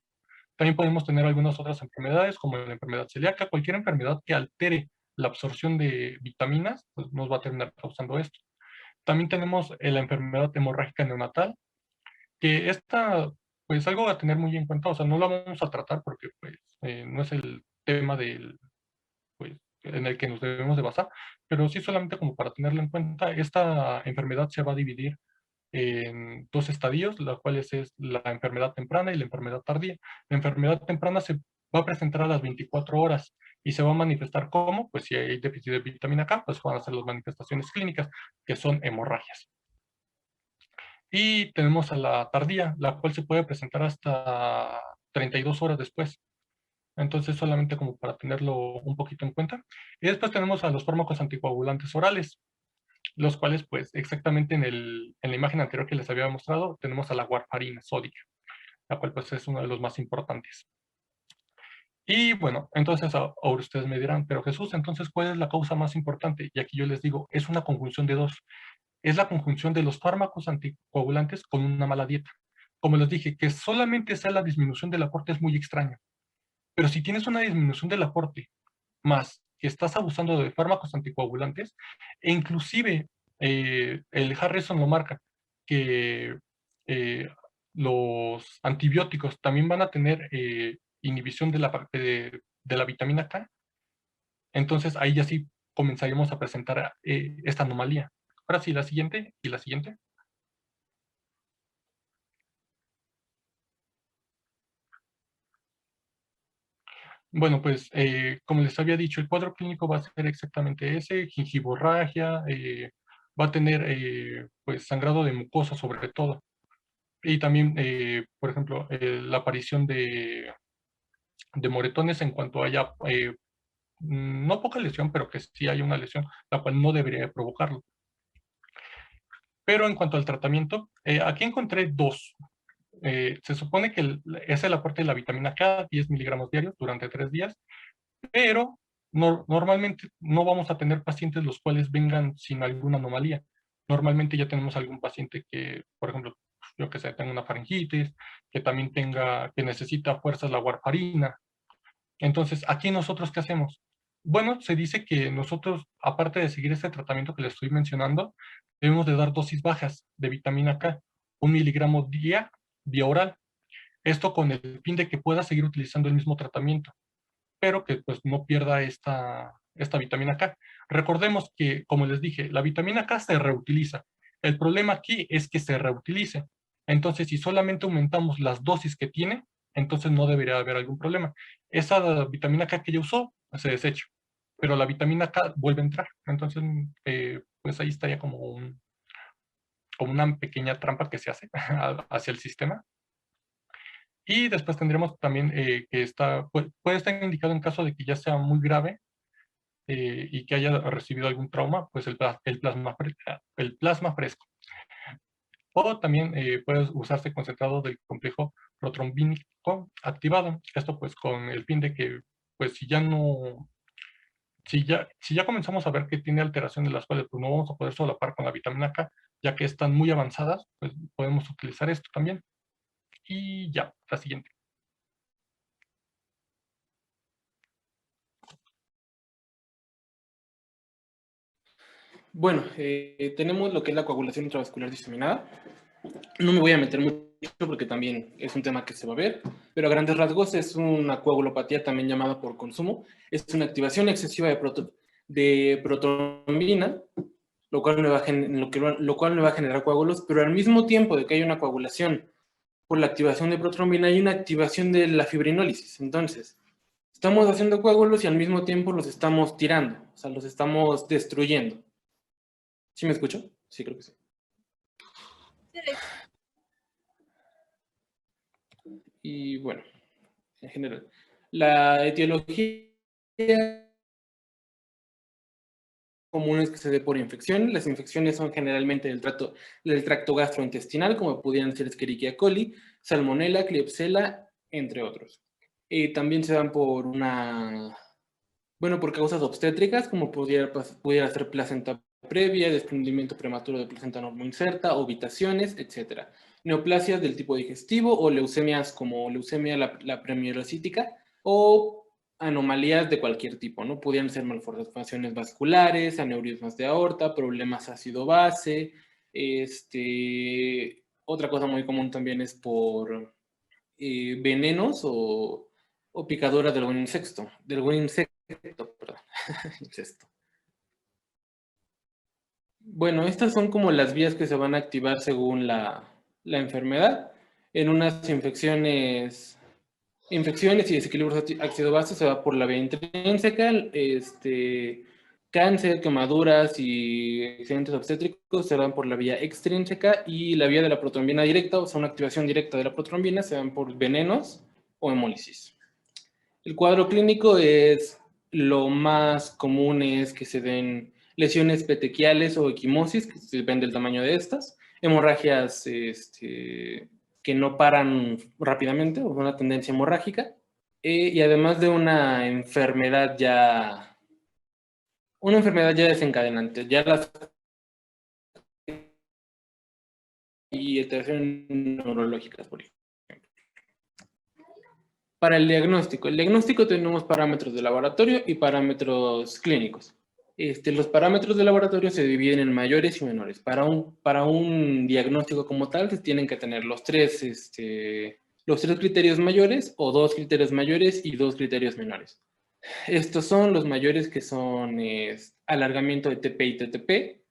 También podemos tener algunas otras enfermedades, como la enfermedad celíaca. Cualquier enfermedad que altere la absorción de vitaminas, pues nos va a terminar causando esto. También tenemos la enfermedad hemorrágica neonatal, que esta, pues algo a tener muy en cuenta, o sea, no la vamos a tratar porque pues no es el tema del, pues, en el que nos debemos de basar, pero sí solamente como para tenerlo en cuenta, esta enfermedad se va a dividir en 2 estadios, las cuales es la enfermedad temprana y la enfermedad tardía. La enfermedad temprana se va a presentar a las 24 horas y se va a manifestar como, pues si hay déficit de vitamina K, pues van a ser las manifestaciones clínicas, que son hemorragias. Y tenemos a la tardía, la cual se puede presentar hasta 32 horas después. Entonces, solamente como para tenerlo un poquito en cuenta. Y después tenemos a los fármacos anticoagulantes orales, los cuales, pues, exactamente en la imagen anterior que les había mostrado, tenemos a la warfarina sódica, la cual, pues, es uno de los más importantes. Y bueno, entonces ahora ustedes me dirán, pero Jesús, entonces, ¿cuál es la causa más importante? Y aquí yo les digo, es una conjunción de dos. Es la conjunción de los fármacos anticoagulantes con una mala dieta. Como les dije, que solamente sea la disminución del aporte es muy extraño. Pero si tienes una disminución del aporte más que estás abusando de fármacos anticoagulantes, e inclusive el Harrison lo marca, que los antibióticos también van a tener inhibición de la vitamina K, entonces ahí ya sí comenzaríamos a presentar esta anomalía. Ahora sí, la siguiente y la siguiente. Bueno, pues como les había dicho, el cuadro clínico va a ser exactamente ese, gingivorragia, va a tener pues sangrado de mucosa sobre todo. Y también, por ejemplo, la aparición de moretones en cuanto haya, no poca lesión, pero que sí hay una lesión, la cual no debería provocarlo. Pero en cuanto al tratamiento, aquí encontré dos. Se supone que es el aporte de la vitamina K, 10 miligramos diarios durante 3 días, pero normalmente no vamos a tener pacientes los cuales vengan sin alguna anomalía. Normalmente ya tenemos algún paciente que, por ejemplo, yo que sé, tenga una faringitis, que también que necesita fuerzas la warfarina. Entonces, ¿aquí nosotros qué hacemos? Bueno, se dice que nosotros, aparte de seguir este tratamiento que les estoy mencionando, debemos de dar dosis bajas de vitamina K, 1 miligramo día, vía oral. Esto con el fin de que pueda seguir utilizando el mismo tratamiento, pero que pues no pierda esta vitamina K. Recordemos que, como les dije, la vitamina K se reutiliza. El problema aquí es que se reutilice. Entonces, si solamente aumentamos las dosis que tiene, entonces no debería haber algún problema. Esa vitamina K que ya usó, se desecha, pero la vitamina K vuelve a entrar. Entonces, pues ahí estaría como una pequeña trampa que se hace hacia el sistema. Y después tendremos también que puede estar indicado en caso de que ya sea muy grave y que haya recibido algún trauma, pues el plasma fresco. O también puede usarse concentrado del complejo protrombínico activado. Esto pues con el fin de que, pues si ya comenzamos a ver que tiene alteraciones las cuales pues no vamos a poder solapar con la vitamina K, ya que están muy avanzadas, pues podemos utilizar esto también. Y ya, la siguiente. Bueno, tenemos lo que es la coagulación intravascular diseminada. No me voy a meter mucho porque también es un tema que se va a ver, pero a grandes rasgos es una coagulopatía también llamada por consumo. Es una activación excesiva de protrombina, lo cual me va a generar coágulos, pero al mismo tiempo de que hay una coagulación por la activación de protrombina, hay una activación de la fibrinólisis. Entonces, estamos haciendo coágulos y al mismo tiempo los estamos tirando, o sea, los estamos destruyendo. ¿Sí me escucho? Sí, creo que sí. Y bueno, en general, la etiología común es que se dé por infección. Las infecciones son generalmente del tracto gastrointestinal, como pudieran ser Escherichia coli, Salmonella, Klebsiella, entre otros. También se dan por por causas obstétricas, como pudiera ser placenta previa, desprendimiento prematuro de placenta normoinserta, ovitaciones, etc. neoplasias del tipo digestivo o leucemias como leucemia la premierocítica o anomalías de cualquier tipo, ¿no? Podrían ser malformaciones vasculares, aneurismas de aorta, problemas ácido-base. Otra cosa muy común también es por venenos o picaduras de algún insecto, perdón, incesto. Bueno, estas son como las vías que se van a activar según la enfermedad. En unas infecciones y desequilibrios ácido-base se va por la vía intrínseca, cáncer, quemaduras y accidentes obstétricos se van por la vía extrínseca y la vía de la protrombina directa, o sea, una activación directa de la protrombina, se van por venenos o hemólisis. El cuadro clínico es, lo más común es que se den lesiones petequiales o equimosis, que depende del tamaño de estas, hemorragias que no paran rápidamente, o una tendencia hemorrágica, y además de una enfermedad ya desencadenante, ya las y alteraciones neurológicas, por ejemplo. Para el diagnóstico tenemos parámetros de laboratorio y parámetros clínicos. Los parámetros de laboratorio se dividen en mayores y menores. Para un diagnóstico como tal, se tienen que tener los tres criterios mayores o 2 criterios mayores y 2 criterios menores. Estos son los mayores, que son alargamiento de TP y TTP,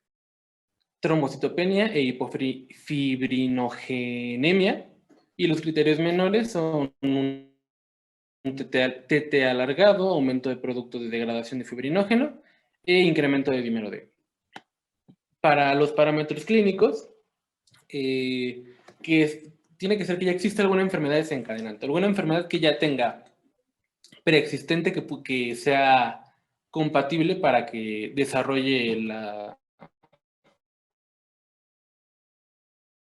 trombocitopenia e hipofibrinogenemia, y los criterios menores son un TT alargado, aumento de producto de degradación de fibrinógeno e incremento de dímero D. Para los parámetros clínicos, tiene que ser que ya exista alguna enfermedad desencadenante, alguna enfermedad que ya tenga preexistente que sea compatible para que desarrolle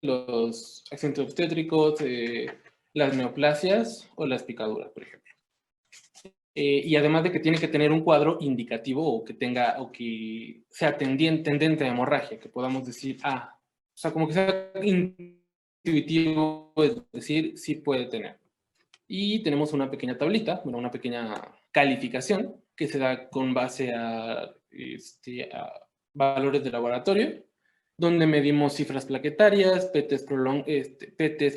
los accidentes obstétricos, las neoplasias o las picaduras, por ejemplo. Y además de que tiene que tener un cuadro indicativo o que sea tendente a hemorragia, que podamos decir, o sea, como que sea intuitivo, es decir, sí puede tener. Y tenemos una pequeña tablita, bueno, una pequeña calificación que se da con base a valores de laboratorio, donde medimos cifras plaquetarias, PTs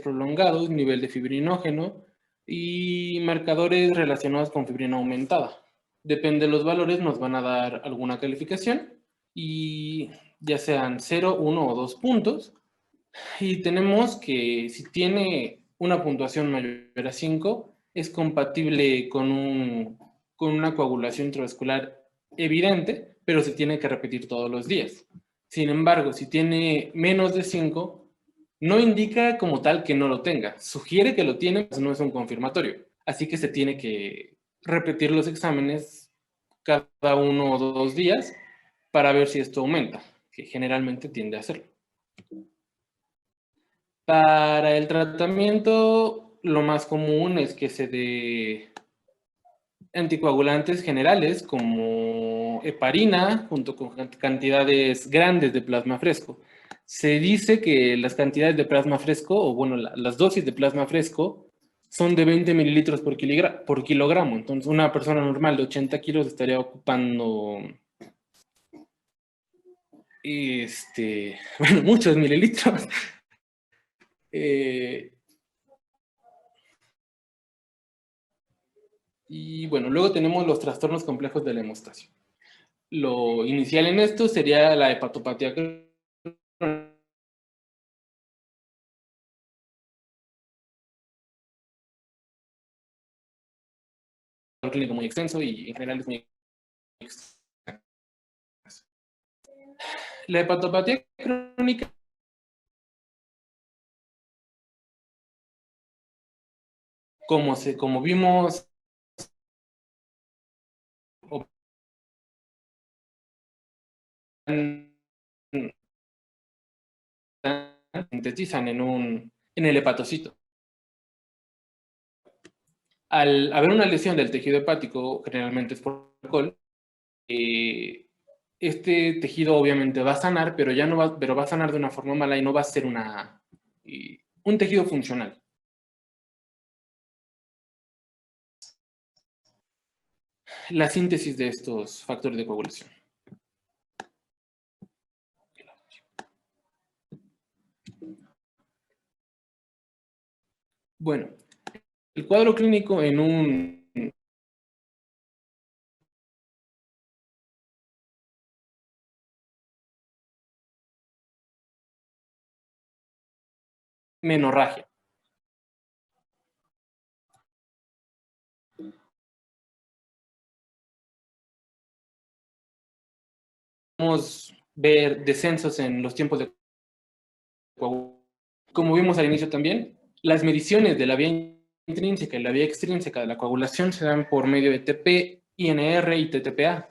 prolongados, nivel de fibrinógeno y marcadores relacionados con fibrina aumentada. Depende de los valores, nos van a dar alguna calificación, y ya sean 0, 1 o 2 puntos. Y tenemos que si tiene una puntuación mayor a 5, es compatible con una coagulación intravascular evidente, pero se tiene que repetir todos los días. Sin embargo, si tiene menos de 5, no indica como tal que no lo tenga. Sugiere que lo tiene, pero no es un confirmatorio. Así que se tiene que repetir los exámenes cada 1 o 2 días para ver si esto aumenta, que generalmente tiende a hacerlo. Para el tratamiento, lo más común es que se dé anticoagulantes generales como heparina junto con cantidades grandes de plasma fresco. Se dice que las cantidades de plasma fresco, o bueno, las dosis de plasma fresco son de 20 mililitros por kilogramo. Entonces, una persona normal de 80 kilos estaría ocupando bueno, muchos mililitros. Y bueno, luego tenemos los trastornos complejos de la hemostasia. Lo inicial en esto sería la hepatopatía clínico muy extenso y en general es muy extenso. La hepatopatía crónica como vimos sintetizan en el hepatocito. Al haber una lesión del tejido hepático, generalmente es por alcohol, este tejido obviamente va a sanar, pero va a sanar de una forma mala y no va a ser un tejido funcional. La síntesis de estos factores de coagulación. Bueno, el cuadro clínico en un menorragia. Podemos ver descensos en los tiempos de coagulación. Como vimos al inicio también, las mediciones de la vía intrínseca y la vía extrínseca de la coagulación se dan por medio de TP, INR y TTPA.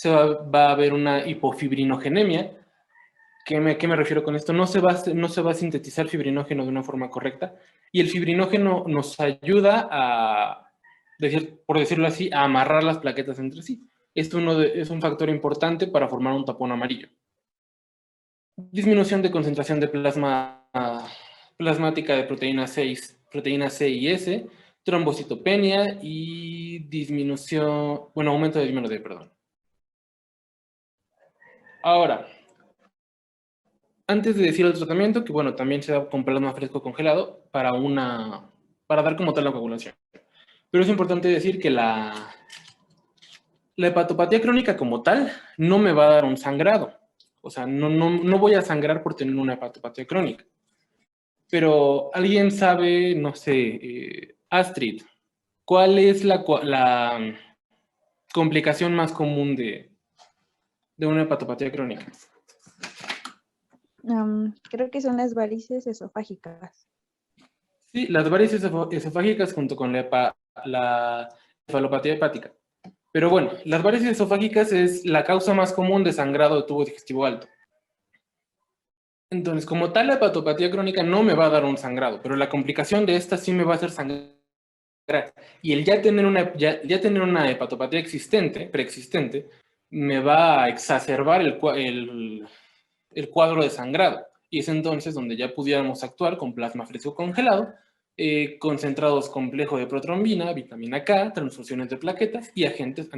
Va a haber una hipofibrinogenemia. ¿Qué me refiero con esto? No se va a sintetizar fibrinógeno de una forma correcta, y el fibrinógeno nos ayuda a, por decirlo así, a amarrar las plaquetas entre sí. Esto es un factor importante para formar un tapón amarillo. Disminución de concentración de plasmática de proteína C y S, trombocitopenia y aumento de dímero D, perdón. Ahora, antes de decir el tratamiento, que bueno, también se da con plasma fresco congelado para dar como tal la coagulación. Pero es importante decir que la hepatopatía crónica como tal no me va a dar un sangrado. O sea, no voy a sangrar por tener una hepatopatía crónica. Pero alguien sabe, no sé, Astrid, ¿cuál es la complicación más común de una hepatopatía crónica? Creo que son las varices esofágicas. Sí, las varices esofágicas junto con la cefalopatía hepática. Pero bueno, las varices esofágicas es la causa más común de sangrado de tubo digestivo alto. Entonces, como tal, la hepatopatía crónica no me va a dar un sangrado, pero la complicación de esta sí me va a hacer sangrar. Y el ya tener una hepatopatía preexistente, me va a exacerbar el cuadro de sangrado. Y es entonces donde ya pudiéramos actuar con plasma fresco congelado, concentrados complejo de protrombina, vitamina K, transfusiones de plaquetas y agentes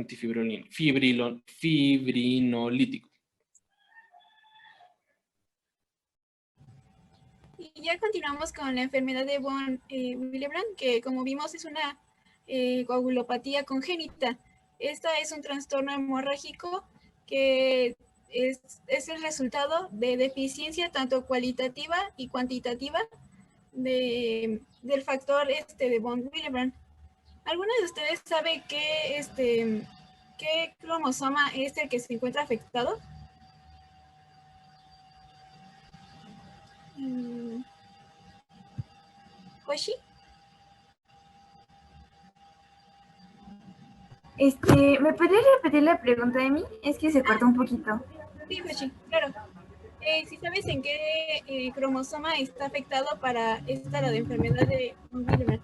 fibrinolíticos. Y ya continuamos con la enfermedad de von Willebrand, que como vimos es una coagulopatía congénita. Esta es un trastorno hemorrágico que es el resultado de deficiencia tanto cualitativa y cuantitativa del factor de von Willebrand. ¿Alguno de ustedes sabe qué cromosoma es el que se encuentra afectado? ¿Hoshi? ¿Me podrías repetir la pregunta de mí? Es que se cortó un poquito. Sí, Hoshi, claro. Si sabes en qué cromosoma está afectado para la de enfermedad de von Willebrand.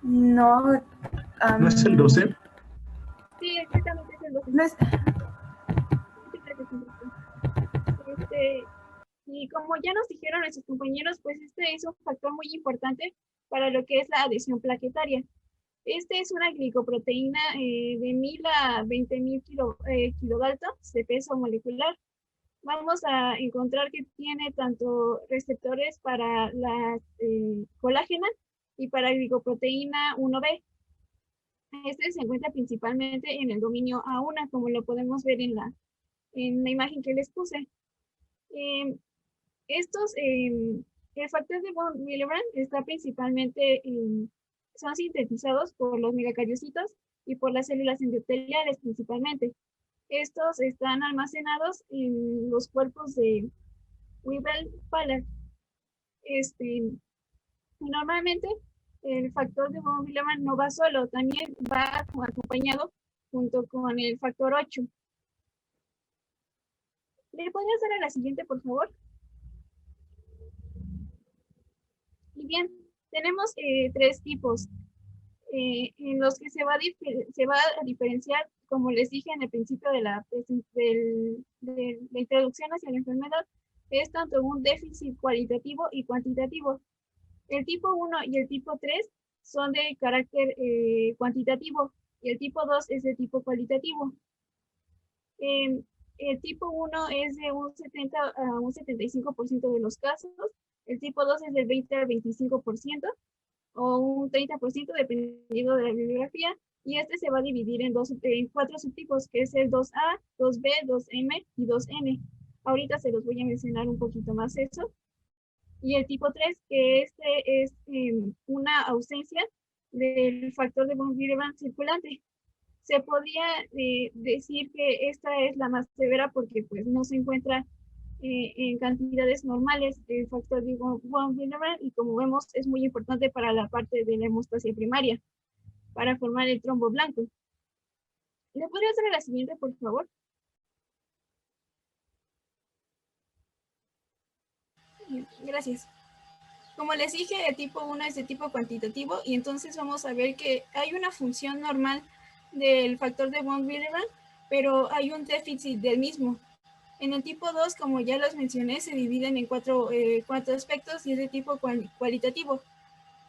No. ¿No es el 12? Sí, exactamente es el 12. No es... Y como ya nos dijeron nuestros compañeros, pues este es un factor muy importante para lo que es la adhesión plaquetaria. Este es una glicoproteína de 1000 a 20.000 kilodaltons de peso molecular. Vamos a encontrar que tiene tanto receptores para la colágena y para glicoproteína 1B. Este se encuentra principalmente en el dominio A1, como lo podemos ver en la imagen que les puse. El factor de von Willebrand está principalmente, son sintetizados por los megacariocitos y por las células endoteliales principalmente. Estos están almacenados en los cuerpos de Weibel-Pallar. Normalmente el factor de von Willebrand no va solo, también va acompañado junto con el factor 8. ¿Le podrías dar a la siguiente, por favor? Y bien, tenemos tres tipos. en los que se va a diferenciar, como les dije en el principio de la introducción hacia la enfermedad, es tanto un déficit cualitativo y cuantitativo. El tipo 1 y el tipo 3 son de carácter cuantitativo y el tipo 2 es de tipo cualitativo. El tipo 1 es de un 70 a un 75% de los casos, el tipo 2 es del 20 al 25% o un 30% dependiendo de la bibliografía, y este se va a dividir en 4 subtipos, que es el 2A, 2B, 2M y 2N. Ahorita se los voy a mencionar un poquito más eso. Y el tipo 3, que este es una ausencia del factor de von Willebrand circulante. Se podría decir que esta es la más severa porque pues no se encuentra en cantidades normales el factor de von Willebrand, y como vemos es muy importante para la parte de la hemostasia primaria, para formar el trombo blanco. ¿Le podría hacer la siguiente, por favor? Gracias. Como les dije, el tipo 1 es de tipo cuantitativo y entonces vamos a ver que hay una función normal del factor de von Willebrand, pero hay un déficit del mismo. En el tipo 2, como ya los mencioné, se dividen en cuatro aspectos y es de tipo cualitativo.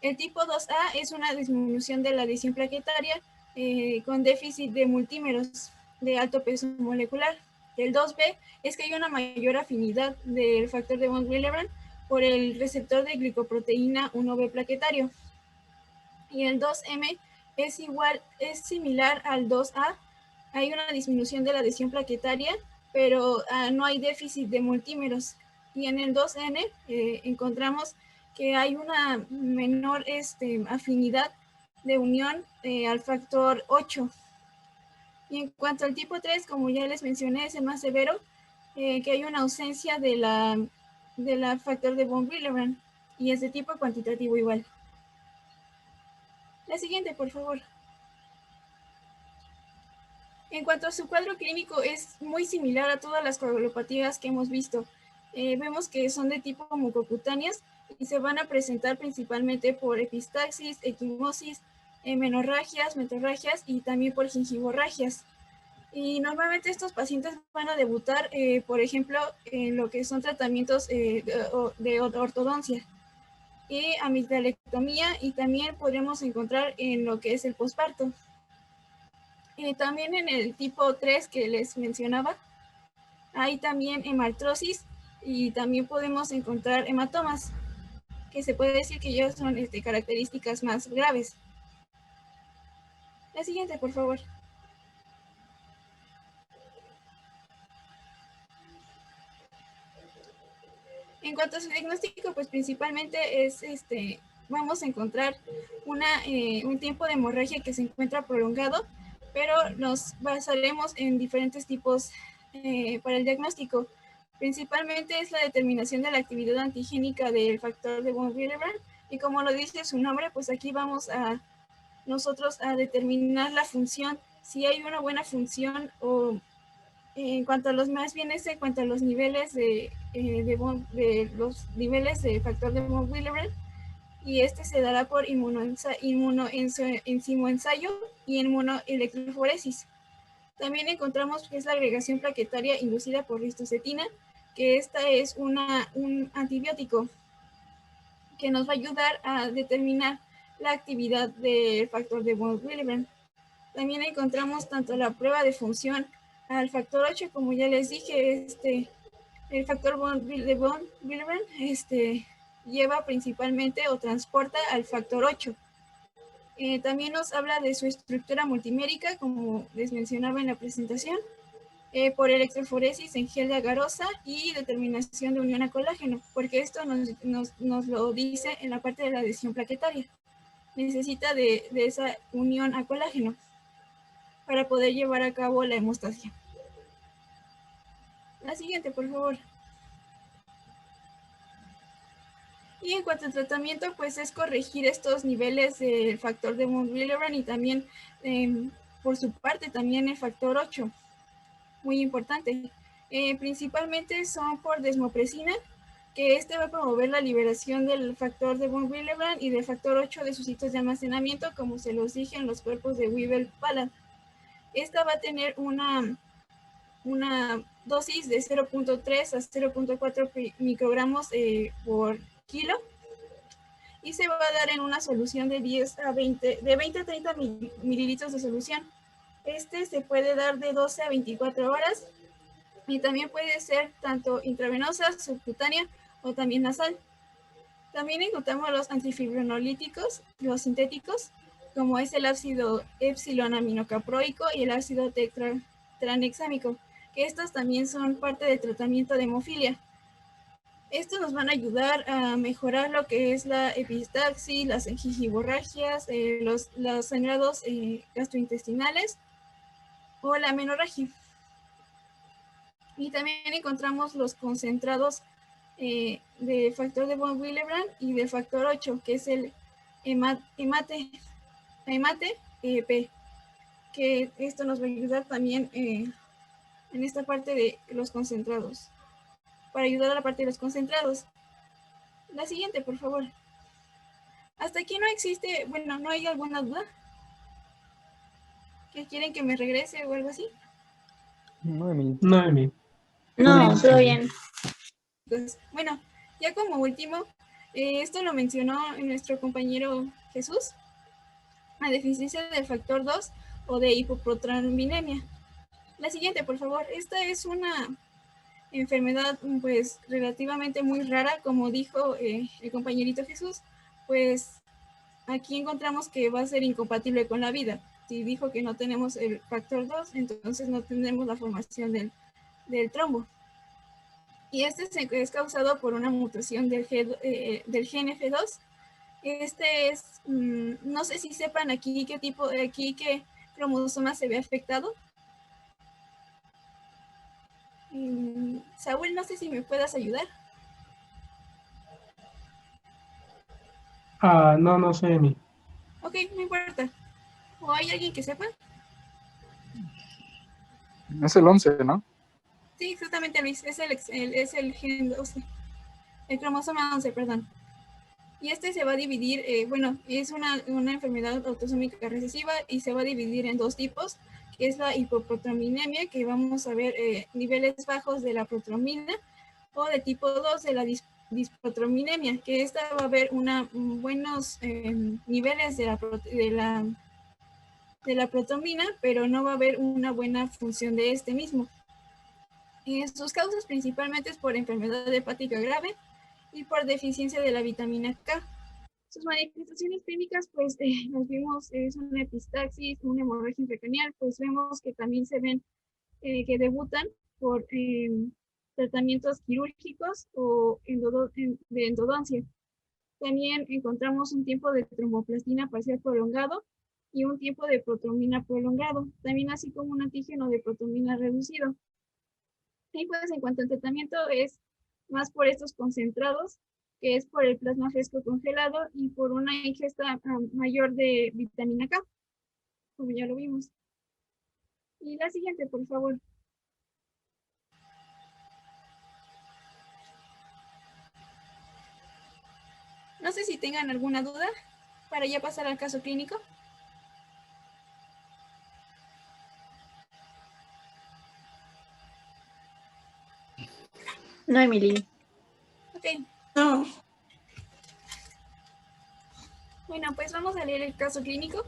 El tipo 2A es una disminución de la adhesión plaquetaria con déficit de multímeros de alto peso molecular. El 2B es que hay una mayor afinidad del factor de von Willebrand por el receptor de glicoproteína 1B plaquetario. Y el 2M es similar al 2A. Hay una disminución de la adhesión plaquetaria, pero no hay déficit de multímeros. Y en el 2N encontramos que hay una menor afinidad de unión al factor 8. Y en cuanto al tipo 3, como ya les mencioné, es el más severo, que hay una ausencia de la factor de von Willebrand y es de tipo cuantitativo igual. La siguiente, por favor. En cuanto a su cuadro clínico, es muy similar a todas las coagulopatías que hemos visto. Vemos que son de tipo mucocutáneas y se van a presentar principalmente por epistaxis, equimosis, menorragias, metorragias y también por gingivorragias. Y normalmente estos pacientes van a debutar, por ejemplo, en lo que son tratamientos de ortodoncia y amigdalectomía, y también podríamos encontrar en lo que es el posparto. También en el tipo 3 que les mencionaba, hay también hemartrosis y también podemos encontrar hematomas, que se puede decir que ya son características más graves. La siguiente, por favor. En cuanto a su diagnóstico, pues principalmente es vamos a encontrar un tiempo de hemorragia que se encuentra prolongado, pero nos basaremos en diferentes tipos para el diagnóstico. Principalmente es la determinación de la actividad antigénica del factor de von Willebrand, y como lo dice su nombre, pues aquí vamos a nosotros a determinar la función, si hay una buena función o en cuanto a los más bien es en cuanto a los niveles de los niveles de factor de von Willebrand, y este se dará por inmunoenzimoensayo y inmunoelectroforesis. También encontramos que es la agregación plaquetaria inducida por ristocetina, que esta es un antibiótico que nos va a ayudar a determinar la actividad del factor de von Willebrand. También encontramos tanto la prueba de función al factor 8, como ya les dije, el factor de von Willebrand lleva principalmente o transporta al factor 8. También nos habla de su estructura multimérica, como les mencionaba en la presentación, por electroforesis en gel de agarosa y determinación de unión a colágeno, porque esto nos lo dice en la parte de la adhesión plaquetaria. Necesita de esa unión a colágeno para poder llevar a cabo la hemostasia. La siguiente, por favor. Y en cuanto al tratamiento, pues es corregir estos niveles del factor de von Willebrand y también, por su parte, también el factor 8. Muy importante. Principalmente son por desmopresina, que este va a promover la liberación del factor de von Willebrand y del factor 8 de sus sitios de almacenamiento, como se los dije en los cuerpos de Weevil-Ballard. Esta va a tener una dosis de 0.3 a 0.4 microgramos por kilo, y se va a dar en una solución de 20 a 30 mililitros de solución. Este se puede dar de 12 a 24 horas y también puede ser tanto intravenosa, subcutánea o también nasal. También encontramos los antifibrinolíticos, los sintéticos, como es el ácido epsilon aminocaproico y el ácido tranexámico, que estos también son parte del tratamiento de hemofilia. Estos nos van a ayudar a mejorar lo que es la epistaxis, las gingivorragias, los sangrados gastrointestinales o la amenorragia. Y también encontramos los concentrados de factor de von Willebrand y de factor 8, que es el EMATE P, que esto nos va a ayudar también en esta parte de los concentrados, para ayudar a la parte de los concentrados. La siguiente, por favor. Hasta aquí no existe, bueno, ¿no hay alguna duda? ¿Que quieren que me regrese o algo así? Noemí. Noemí. No, todo bien. Pues, bueno, ya como último, esto lo mencionó nuestro compañero Jesús, la deficiencia del factor 2 o de hipoproteinemia. La siguiente, por favor. Esta es una enfermedad pues relativamente muy rara, como dijo el compañerito Jesús, pues aquí encontramos que va a ser incompatible con la vida. Si dijo que no tenemos el factor 2, entonces no tendremos la formación del trombo. Y este es causado por una mutación del gen F2. Este es, no sé si sepan aquí qué cromosoma se ve afectado. Saúl, no sé si me puedas ayudar. No sé de mí. Ok, no importa. ¿O hay alguien que sepa? Es el 11, ¿no? Sí, exactamente, Luis. Es el gen 12. El cromosoma 11, perdón. Y este se va a dividir, bueno, es una enfermedad autosómica recesiva y se va a dividir en dos tipos, que es la hipoproteinemia, que vamos a ver niveles bajos de la proteína, o de tipo 2 de la disprotrominemia, que esta va a haber buenos niveles de la proteína, pero no va a haber una buena función de este mismo. Sus causas principalmente es por enfermedad hepática grave y por deficiencia de la vitamina K. Sus manifestaciones clínicas, pues nos vimos, es una epistaxis, una hemorragia intracraneal, pues vemos que también se ven que debutan por tratamientos quirúrgicos o de endodoncia. También encontramos un tiempo de tromboplastina parcial prolongado y un tiempo de protomina prolongado, también así como un antígeno de protomina reducido. Y pues en cuanto al tratamiento es más por estos concentrados, que es por el plasma fresco congelado y por una ingesta mayor de vitamina K, como ya lo vimos. Y la siguiente, por favor. No sé si tengan alguna duda para ya pasar al caso clínico. No, Emily. Ok. No. Bueno, pues vamos a leer el caso clínico,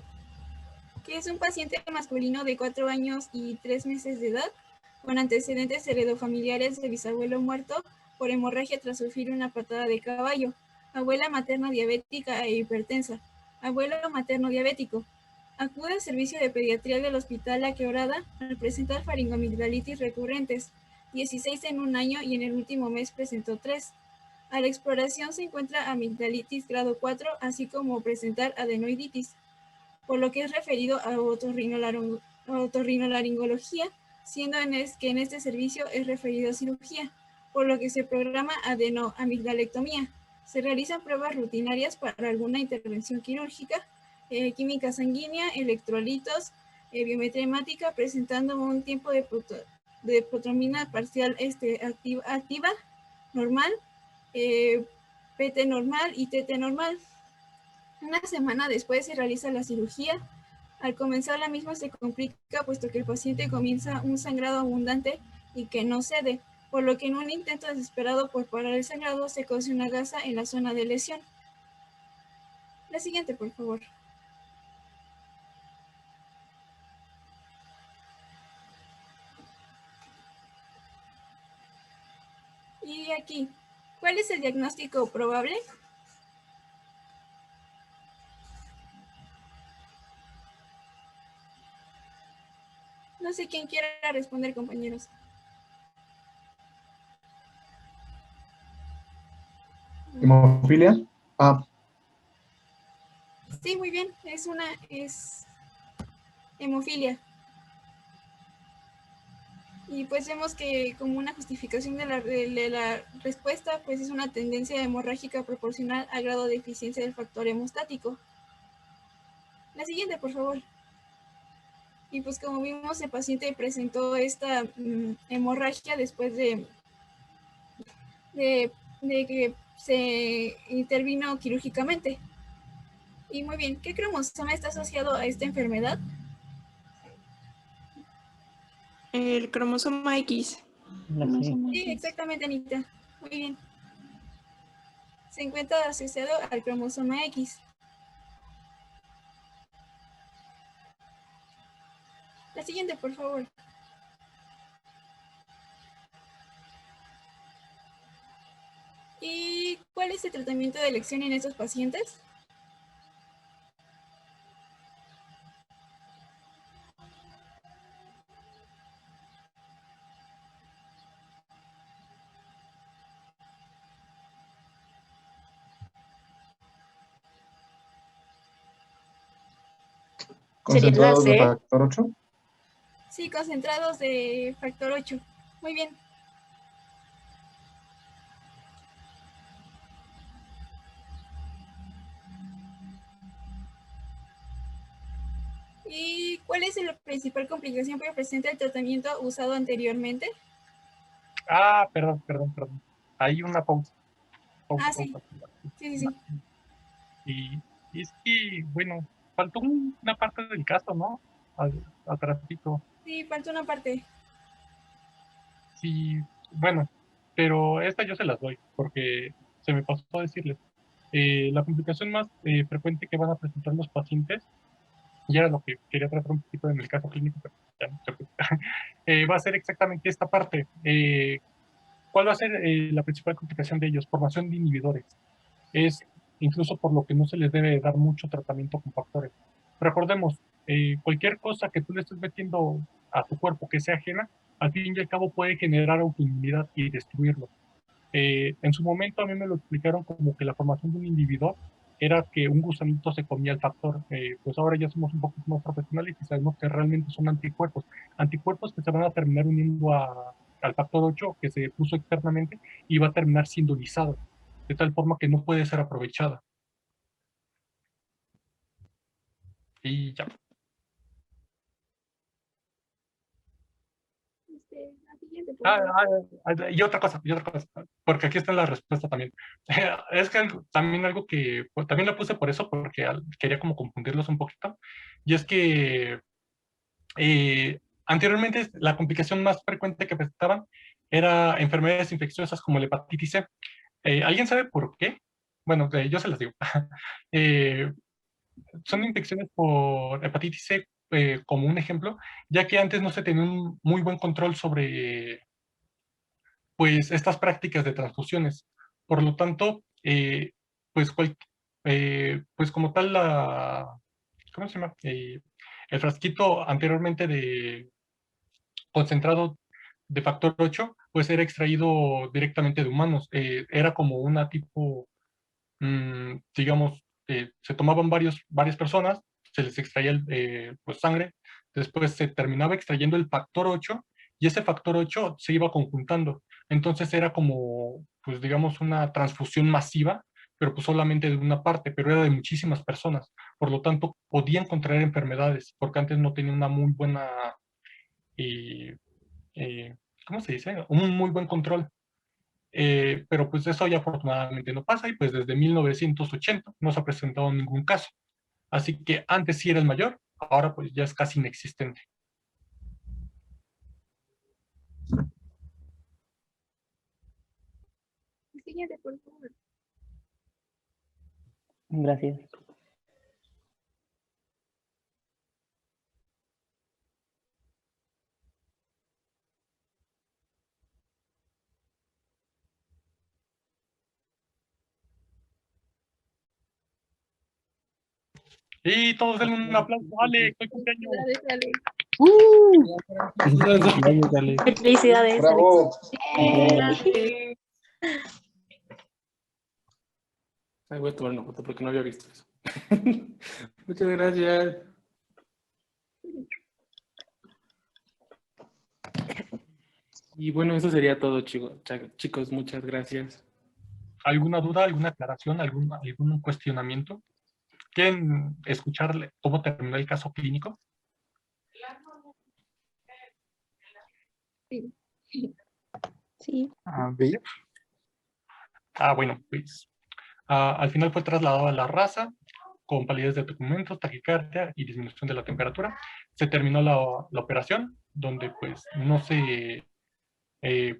que es un paciente masculino de 4 años y 3 meses de edad, con antecedentes heredofamiliares de bisabuelo muerto por hemorragia tras sufrir una patada de caballo, abuela materna diabética e hipertensa, abuelo materno diabético. Acude al servicio de pediatría del Hospital La Quebrada al presentar faringoamigdalitis recurrentes, 16 en un año y en el último mes presentó 3. A la exploración se encuentra amigdalitis grado 4, así como presentar adenoiditis, por lo que es referido a otorrinolaringología, siendo que en este servicio es referido a cirugía, por lo que se programa adenoamigdalectomía. Se realizan pruebas rutinarias para alguna intervención quirúrgica, química sanguínea, electrolitos, biometría hemática, presentando un tiempo de protomina parcial activa normal, PT normal y TT normal. Una semana después se realiza la cirugía. Al comenzar la misma se complica puesto que el paciente comienza un sangrado abundante y que no cede, por lo que en un intento desesperado por parar el sangrado se cose una gasa en la zona de lesión. La siguiente, por favor. Y aquí, ¿cuál es el diagnóstico probable? No sé quién quiera responder, compañeros. Hemofilia. Sí, muy bien. Es hemofilia. Y pues vemos que como una justificación de la respuesta, pues es una tendencia hemorrágica proporcional al grado de eficiencia del factor hemostático. La siguiente, por favor. Y pues como vimos, el paciente presentó esta hemorragia después de que se intervino quirúrgicamente. Y muy bien, ¿qué cromosoma está asociado a esta enfermedad? El cromosoma X. Sí, exactamente, Anita. Muy bien. Se encuentra asociado al cromosoma X. La siguiente, por favor. ¿Y cuál es el tratamiento de elección en estos pacientes? Concentrados de factor 8. Sí, concentrados de factor 8. Muy bien. ¿Y cuál es la principal complicación que presenta el tratamiento usado anteriormente? Perdón. Hay una pausa. Sí. Sí. Y es que, bueno, faltó una parte del caso, ¿no? Atrásito. Sí, falta una parte. Sí, bueno, pero esta yo se las doy, porque se me pasó a decirles. La complicación más frecuente que van a presentar los pacientes, y era lo que quería tratar un poquito en el caso clínico, pero ya no se preocupe, va a ser exactamente esta parte. ¿Cuál va a ser la principal complicación de ellos? Formación de inhibidores. Es incluso por lo que no se les debe dar mucho tratamiento con factores. Recordemos, cualquier cosa que tú le estés metiendo a tu cuerpo que sea ajena, al fin y al cabo puede generar autoinmunidad y destruirlo. En su momento a mí me lo explicaron como que la formación de un inhibidor era que un gusanito se comía el factor. Pues ahora ya somos un poco más profesionales y sabemos que realmente son anticuerpos. Anticuerpos que se van a terminar uniendo al factor 8 que se puso externamente y va a terminar siendo lisado, de tal forma que no puede ser aprovechada. Y ya. La siguiente, por favor. Y otra cosa, porque aquí está la respuesta también. Es que también algo que, pues, también lo puse por eso, porque quería como confundirlos un poquito, y es que anteriormente la complicación más frecuente que presentaban era enfermedades infecciosas como la hepatitis C. ¿Alguien sabe por qué? Bueno, yo se las digo. Son infecciones por hepatitis C como un ejemplo, ya que antes no se tenía un muy buen control sobre pues estas prácticas de transfusiones. Por lo tanto, pues, pues como tal ¿cómo se llama? El frasquito anteriormente de concentrado de factor 8, pues era extraído directamente de humanos. Era como una tipo, digamos, se tomaban varias personas, se les extraía pues sangre, después se terminaba extrayendo el factor 8 y ese factor 8 se iba conjuntando. Entonces era como, pues digamos, una transfusión masiva, pero pues solamente de una parte, pero era de muchísimas personas. Por lo tanto, podían contraer enfermedades, porque antes no tenía una muy buena, eh, ¿cómo se dice? Un muy buen control. pero pues eso ya afortunadamente no pasa y pues desde 1980 no se ha presentado ningún caso. Así que antes sí era el mayor, ahora pues ya es casi inexistente. Siguiente, por favor. Gracias. Y todos denle un aplauso, Alex, soy cumpleaños. Gracias, Alex. Felicidades. Bravo. Ay, voy a tomar una foto porque no había visto eso. Muchas gracias. Y bueno, eso sería todo, chicos. Muchas gracias. ¿Alguna duda, alguna aclaración, algún cuestionamiento? ¿Quieren escucharle cómo terminó el caso clínico? Sí. Sí. A ver. Bueno, pues al final fue trasladado a la raza con palidez de documentos, taquicardia y disminución de la temperatura. Se terminó la operación, donde pues no se,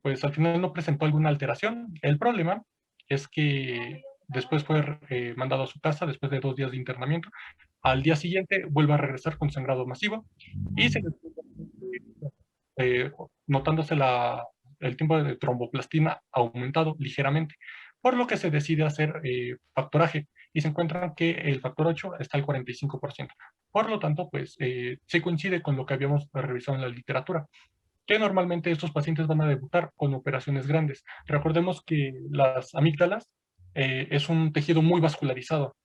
pues al final no presentó alguna alteración. El problema es que después fue mandado a su casa después de 2 días de internamiento. Al día siguiente vuelve a regresar con sangrado masivo y se notándose el tiempo de tromboplastina aumentado ligeramente, por lo que se decide hacer factoraje y se encuentra que el factor 8 está al 45%. Por lo tanto, pues se coincide con lo que habíamos revisado en la literatura, que normalmente estos pacientes van a debutar con operaciones grandes. Recordemos que las amígdalas es un tejido muy vascularizado,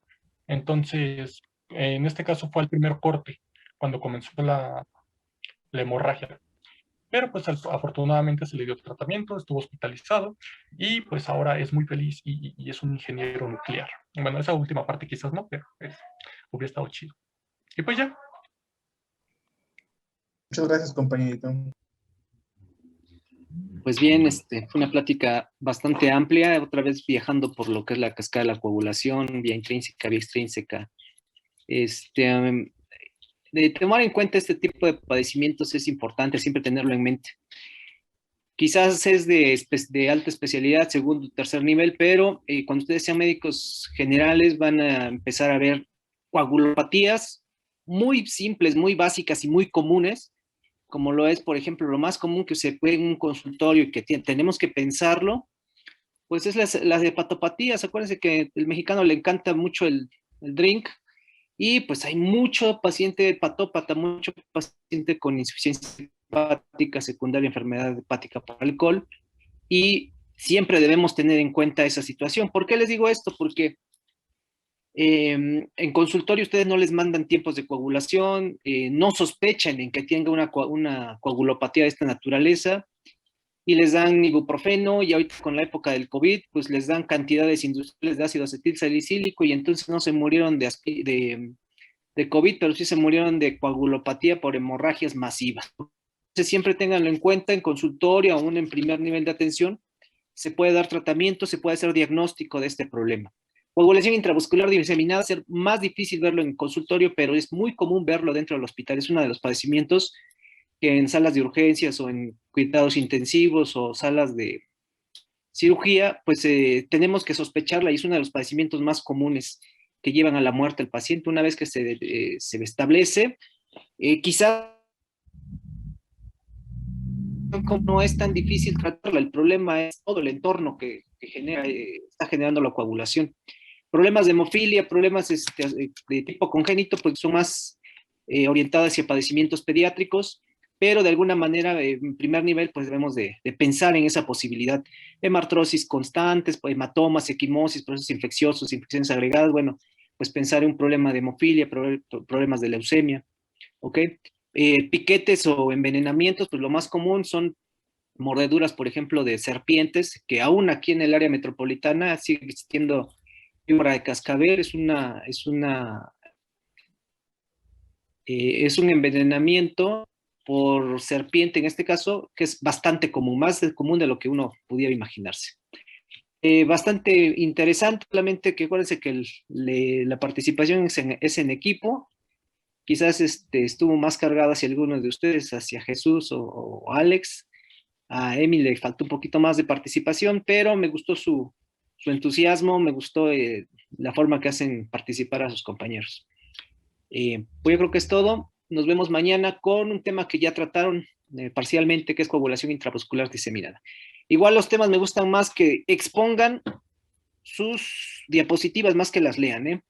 entonces en este caso fue el primer corte cuando comenzó la hemorragia. Pero pues afortunadamente se le dio tratamiento, estuvo hospitalizado y pues ahora es muy feliz y es un ingeniero nuclear. Bueno, esa última parte quizás no, pero pues, hubiera estado chido. Y pues ya. Muchas gracias, compañerito. Pues bien, fue una plática bastante amplia, otra vez viajando por lo que es la cascada de la coagulación, vía intrínseca, vía extrínseca. De tomar en cuenta este tipo de padecimientos es importante siempre tenerlo en mente. Quizás es de alta especialidad, segundo, tercer nivel, pero cuando ustedes sean médicos generales van a empezar a ver coagulopatías muy simples, muy básicas y muy comunes, como lo es, por ejemplo, lo más común que se ve en un consultorio y que tenemos que pensarlo, pues es las hepatopatías. Acuérdense que al mexicano le encanta mucho el drink, y pues hay mucho paciente hepatópata, mucho paciente con insuficiencia hepática secundaria, enfermedad hepática por alcohol, y siempre debemos tener en cuenta esa situación. ¿Por qué les digo esto? Porque en consultorio ustedes no les mandan tiempos de coagulación, no sospechan en que tenga una coagulopatía de esta naturaleza, y les dan ibuprofeno, y ahorita con la época del COVID, pues les dan cantidades industriales de ácido acetil salicílico, y entonces no se murieron de COVID, pero sí se murieron de coagulopatía por hemorragias masivas. Entonces siempre ténganlo en cuenta en consultorio, aún en primer nivel de atención, se puede dar tratamiento, se puede hacer diagnóstico de este problema. Coagulación intravascular diseminada, ser más difícil verlo en consultorio, pero es muy común verlo dentro del hospital. Es uno de los padecimientos que en salas de urgencias o en cuidados intensivos o salas de cirugía, pues tenemos que sospecharla, y es uno de los padecimientos más comunes que llevan a la muerte al paciente. Una vez que se establece, quizás no es tan difícil tratarla, el problema es todo el entorno que está generando la coagulación. Problemas de hemofilia, problemas de tipo congénito, pues son más orientados hacia padecimientos pediátricos, pero de alguna manera, en primer nivel, pues debemos de pensar en esa posibilidad. Hemartrosis constantes, hematomas, equimosis, procesos infecciosos, infecciones agregadas, bueno, pues pensar en un problema de hemofilia, problemas de leucemia, ¿ok? Piquetes o envenenamientos, pues lo más común son mordeduras, por ejemplo, de serpientes, que aún aquí en el área metropolitana sigue existiendo víbora de cascabel, es un envenenamiento por serpiente en este caso, que es bastante común, más común de lo que uno pudiera imaginarse. Bastante interesante, solamente que acuérdense que la participación es en equipo. Quizás estuvo más cargado hacia algunos de ustedes, hacia Jesús o Alex. A Emi le faltó un poquito más de participación, pero me gustó su entusiasmo, me gustó la forma que hacen participar a sus compañeros. Pues yo creo que es todo. Nos vemos mañana con un tema que ya trataron parcialmente, que es coagulación intravascular diseminada. Igual los temas me gustan más que expongan sus diapositivas más que las lean, ¿eh?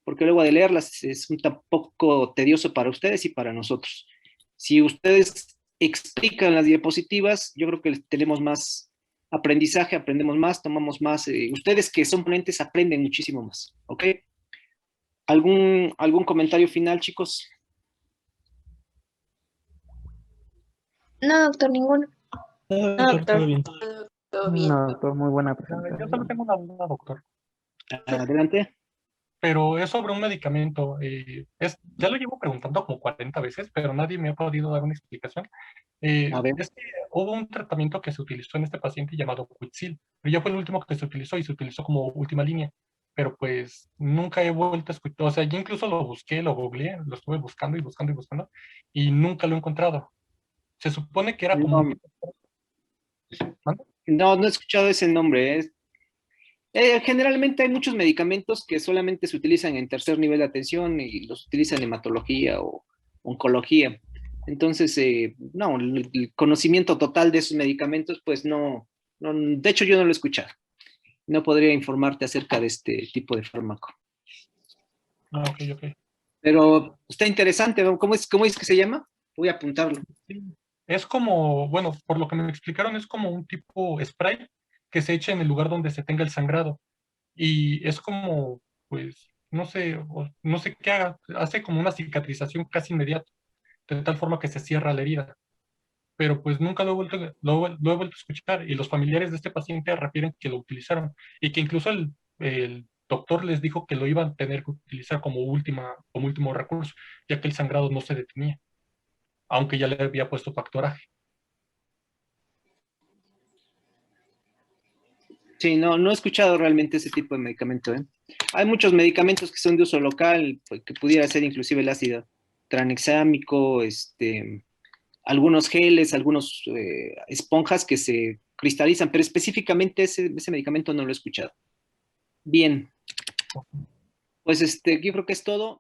Porque luego de leerlas es un poco tedioso para ustedes y para nosotros. Si ustedes explican las diapositivas, yo creo que tenemos más aprendizaje, aprendemos más, tomamos más. Ustedes que son ponentes aprenden muchísimo más, ¿ok? ¿Algún comentario final, chicos? No, doctor, ninguno. No, doctor. todo bien. Todo bien. No, doctor, muy buena Yo solo presentación. tengo una duda, doctor. Adelante. Pero es sobre un medicamento. Ya lo llevo preguntando como 40 veces, pero nadie me ha podido dar una explicación. A ver. Es que hubo un tratamiento que se utilizó en este paciente llamado Quitsil, pero ya fue el último que se utilizó y se utilizó como última línea. Pero pues nunca he vuelto a escuchar, o sea, yo incluso lo busqué, lo googleé, lo estuve buscando y buscando y buscando, y nunca lo he encontrado. Se supone que era como un tipo... ¿Mande? No he escuchado ese nombre. Generalmente hay muchos medicamentos que solamente se utilizan en tercer nivel de atención y los utilizan en hematología o oncología. Entonces, no, el conocimiento total de esos medicamentos, pues no, de hecho yo no lo he escuchado. No podría informarte acerca de este tipo de fármaco. Ah, ok. Pero está interesante, ¿no? ¿Cómo es que se llama? Voy a apuntarlo. Sí. Es como, bueno, por lo que me explicaron, es como un tipo spray que se echa en el lugar donde se tenga el sangrado. Y es como, pues, no sé qué haga, hace como una cicatrización casi inmediata, de tal forma que se cierra la herida. Pero pues nunca lo he vuelto a escuchar y los familiares de este paciente refieren que lo utilizaron y que incluso el doctor les dijo que lo iban a tener que utilizar como último recurso, ya que el sangrado no se detenía, aunque ya le había puesto factoraje. Sí, no he escuchado realmente ese tipo de medicamento, ¿eh? Hay muchos medicamentos que son de uso local, pues, que pudiera ser inclusive el ácido tranexámico, algunos geles, algunos esponjas que se cristalizan, pero específicamente ese medicamento no lo he escuchado. Bien, pues yo creo que es todo.